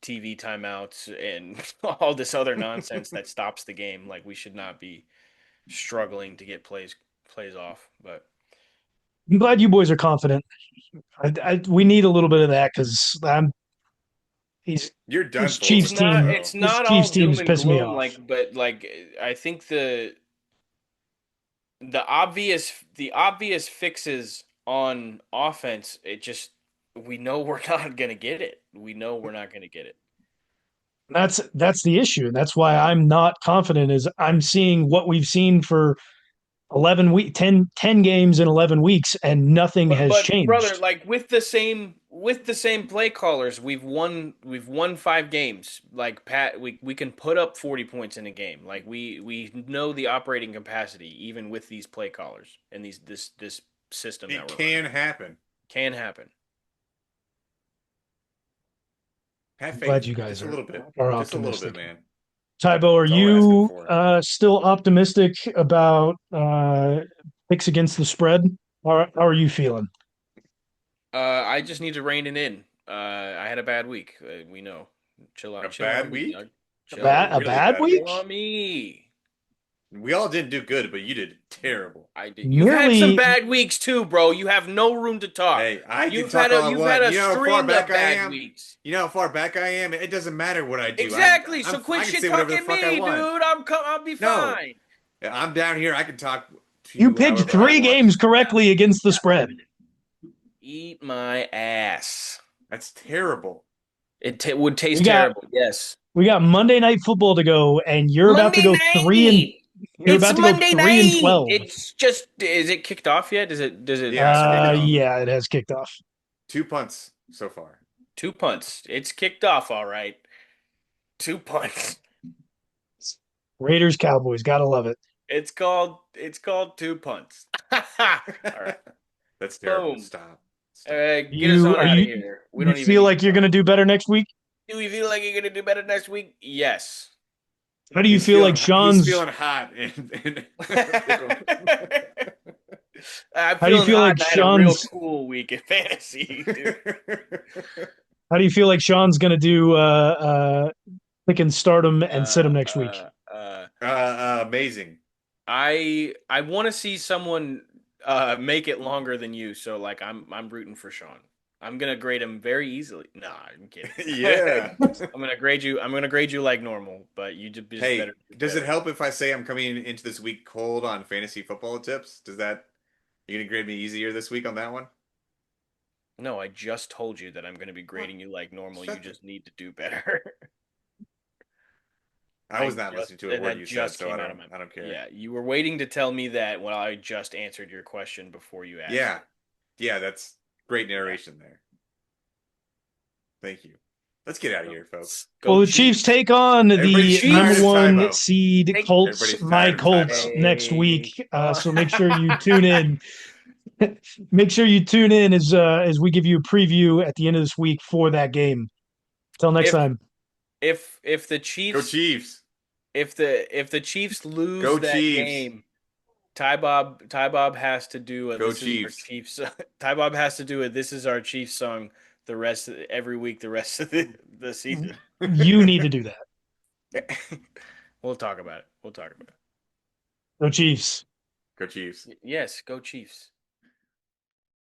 [SPEAKER 3] TV timeouts and all this other nonsense that stops the game. Like we should not be struggling to get plays off. But
[SPEAKER 1] I'm glad you boys are confident. We need a little bit of that because I'm he's
[SPEAKER 2] You're done
[SPEAKER 1] this
[SPEAKER 2] for
[SPEAKER 1] Chiefs
[SPEAKER 2] with this,
[SPEAKER 1] team.
[SPEAKER 2] bro.
[SPEAKER 3] it's
[SPEAKER 1] This
[SPEAKER 3] not
[SPEAKER 1] Chiefs
[SPEAKER 3] all
[SPEAKER 1] team
[SPEAKER 3] doom
[SPEAKER 1] has
[SPEAKER 3] and
[SPEAKER 1] pissed me
[SPEAKER 3] gloom.
[SPEAKER 1] off.
[SPEAKER 3] Like I think the obvious fixes on offense. It just we know we're not gonna get it. We know we're not gonna get it.
[SPEAKER 1] That's the issue, and that's why I'm not confident. Is I'm seeing what we've seen for 10 games in 11 weeks, and nothing
[SPEAKER 3] But
[SPEAKER 1] has
[SPEAKER 3] but brother,
[SPEAKER 1] changed.
[SPEAKER 3] like with the same play callers, we've won 5 games. Like Pat, we can put up 40 points in a game. Like we know the operating capacity even with these play callers and this system
[SPEAKER 2] It
[SPEAKER 3] that we're running.
[SPEAKER 2] can happen.
[SPEAKER 3] Can happen.
[SPEAKER 2] Have
[SPEAKER 1] I'm glad
[SPEAKER 2] faith,
[SPEAKER 1] you guys
[SPEAKER 2] just a little bit,
[SPEAKER 1] are
[SPEAKER 2] just a little bit,
[SPEAKER 1] optimistic.
[SPEAKER 2] man.
[SPEAKER 1] Tybo, are
[SPEAKER 2] That's all we're asking
[SPEAKER 1] you
[SPEAKER 2] for.
[SPEAKER 1] still optimistic about picks against the spread? How are you feeling?
[SPEAKER 3] I just need to rein it in. I had a bad week. We know. Chill
[SPEAKER 2] A
[SPEAKER 3] out. Chill on
[SPEAKER 2] bad
[SPEAKER 3] me,
[SPEAKER 2] week?
[SPEAKER 3] Doug.
[SPEAKER 2] A
[SPEAKER 3] Chill
[SPEAKER 2] bad,
[SPEAKER 3] on
[SPEAKER 2] a
[SPEAKER 3] me.
[SPEAKER 1] A
[SPEAKER 2] really
[SPEAKER 1] bad
[SPEAKER 2] bad
[SPEAKER 1] week?
[SPEAKER 3] Chill
[SPEAKER 2] week.
[SPEAKER 3] on me.
[SPEAKER 2] We all didn't do good, but you did terrible.
[SPEAKER 3] I did. You've had some
[SPEAKER 1] Nearly,
[SPEAKER 3] bad weeks too, bro. You have no room to talk.
[SPEAKER 2] Hey, I can
[SPEAKER 3] You've
[SPEAKER 2] talk
[SPEAKER 3] had
[SPEAKER 2] all
[SPEAKER 3] a
[SPEAKER 2] I
[SPEAKER 3] you've had
[SPEAKER 2] want.
[SPEAKER 3] a
[SPEAKER 2] You know how far
[SPEAKER 3] string
[SPEAKER 2] back
[SPEAKER 3] of
[SPEAKER 2] I
[SPEAKER 3] bad
[SPEAKER 2] am?
[SPEAKER 3] weeks.
[SPEAKER 2] You know how far back I am? It doesn't matter what I do.
[SPEAKER 3] Exactly. So quit
[SPEAKER 2] I can
[SPEAKER 3] shit
[SPEAKER 2] say whatever the
[SPEAKER 3] talking
[SPEAKER 2] fuck I
[SPEAKER 3] me,
[SPEAKER 2] want.
[SPEAKER 3] dude. I'll be
[SPEAKER 2] No,
[SPEAKER 3] fine.
[SPEAKER 2] I'm down here. I can talk to
[SPEAKER 1] you
[SPEAKER 2] you
[SPEAKER 1] picked
[SPEAKER 2] however I
[SPEAKER 1] three
[SPEAKER 2] want.
[SPEAKER 1] games correctly against the spread.
[SPEAKER 3] Eat my ass.
[SPEAKER 2] That's terrible.
[SPEAKER 3] Would
[SPEAKER 1] We
[SPEAKER 3] taste
[SPEAKER 1] got
[SPEAKER 3] terrible. Yes.
[SPEAKER 1] we got Monday Night Football to go, and
[SPEAKER 3] Monday night.
[SPEAKER 1] you're
[SPEAKER 3] It's
[SPEAKER 1] about to go
[SPEAKER 3] Monday
[SPEAKER 1] 3-12.
[SPEAKER 3] night. It's just is it kicked off yet? Does it
[SPEAKER 2] Yeah, it's kicking off.
[SPEAKER 1] Yeah, it has kicked off.
[SPEAKER 2] 2 punts so far.
[SPEAKER 3] 2 punts? It's kicked off all right. 2 punts.
[SPEAKER 1] Raiders Cowboys, gotta love it.
[SPEAKER 3] It's called 2 punts. All right.
[SPEAKER 2] That's terrible.
[SPEAKER 3] Boom.
[SPEAKER 2] Stop. Stop.
[SPEAKER 3] Get us
[SPEAKER 1] You
[SPEAKER 3] on
[SPEAKER 1] are
[SPEAKER 3] out of
[SPEAKER 1] you
[SPEAKER 3] here. We
[SPEAKER 1] you
[SPEAKER 3] don't even
[SPEAKER 1] feel
[SPEAKER 3] need
[SPEAKER 1] like
[SPEAKER 3] to
[SPEAKER 1] you're
[SPEAKER 3] talk.
[SPEAKER 1] gonna do better next week?
[SPEAKER 3] Do we feel like you're gonna do better next week? Yes.
[SPEAKER 1] How do you feel like
[SPEAKER 2] He's
[SPEAKER 1] Sean's?
[SPEAKER 2] feeling hot and
[SPEAKER 3] I'm
[SPEAKER 1] How do you
[SPEAKER 3] feeling
[SPEAKER 1] feel
[SPEAKER 3] hot
[SPEAKER 1] like
[SPEAKER 3] and I had a real
[SPEAKER 1] Sean's?
[SPEAKER 3] cool week in fantasy, dude.
[SPEAKER 1] How do you feel like Sean's gonna do? Pick and start him and sit him
[SPEAKER 3] Uh,
[SPEAKER 1] next week.
[SPEAKER 3] uh, uh,
[SPEAKER 2] amazing.
[SPEAKER 3] I want to see someone make it longer than you, so like I'm rooting for Sean. I'm gonna grade him very easily. Nah, I'm kidding.
[SPEAKER 2] Yeah.
[SPEAKER 3] I'm gonna grade you like normal, but you just
[SPEAKER 2] Hey,
[SPEAKER 3] better do
[SPEAKER 2] does it
[SPEAKER 3] better.
[SPEAKER 2] help if I say I'm coming into this week cold on fantasy football tips? You gonna grade me easier this week on that one?
[SPEAKER 3] No, I just told you that I'm gonna be
[SPEAKER 2] What?
[SPEAKER 3] grading you like normal. You
[SPEAKER 2] Shut the,
[SPEAKER 3] just need to do better.
[SPEAKER 2] I was not listening to a word
[SPEAKER 3] That
[SPEAKER 2] you said,
[SPEAKER 3] just
[SPEAKER 2] so
[SPEAKER 3] came out of my
[SPEAKER 2] I don't care.
[SPEAKER 3] Yeah, you were waiting to tell me that when I just answered your question before you asked
[SPEAKER 2] Yeah.
[SPEAKER 3] it.
[SPEAKER 2] Yeah, that's great
[SPEAKER 3] Yeah.
[SPEAKER 2] narration there. Thank you. Let's get out of here, folks.
[SPEAKER 1] Well,
[SPEAKER 3] Go
[SPEAKER 1] the Chiefs
[SPEAKER 3] Chiefs.
[SPEAKER 1] take on
[SPEAKER 3] Go
[SPEAKER 1] the
[SPEAKER 2] Everybody's
[SPEAKER 1] number
[SPEAKER 2] tired of
[SPEAKER 3] Chiefs.
[SPEAKER 1] one
[SPEAKER 2] Tybo.
[SPEAKER 1] seed
[SPEAKER 3] Take
[SPEAKER 1] Colts,
[SPEAKER 2] Everybody's
[SPEAKER 1] my
[SPEAKER 2] tired of
[SPEAKER 1] Colts,
[SPEAKER 2] Tybo.
[SPEAKER 1] next week.
[SPEAKER 3] Take on.
[SPEAKER 1] So make sure you tune in. Make sure you tune in as we give you a preview at the end of this week for that game. Till next
[SPEAKER 3] if
[SPEAKER 1] time.
[SPEAKER 3] if the
[SPEAKER 2] Go
[SPEAKER 3] Chiefs
[SPEAKER 2] Chiefs.
[SPEAKER 3] if the Chiefs
[SPEAKER 2] Go
[SPEAKER 3] lose that
[SPEAKER 2] Chiefs.
[SPEAKER 3] game, Ty Bob has to do a
[SPEAKER 2] Go
[SPEAKER 3] this is our
[SPEAKER 2] Chiefs.
[SPEAKER 3] Chiefs. Ty Bob has to do a this is our Chiefs song every week the rest of the season.
[SPEAKER 1] You need to do that.
[SPEAKER 3] We'll talk about it. We'll talk about
[SPEAKER 1] Go Chiefs.
[SPEAKER 2] Go Chiefs.
[SPEAKER 3] it. Yes, go Chiefs.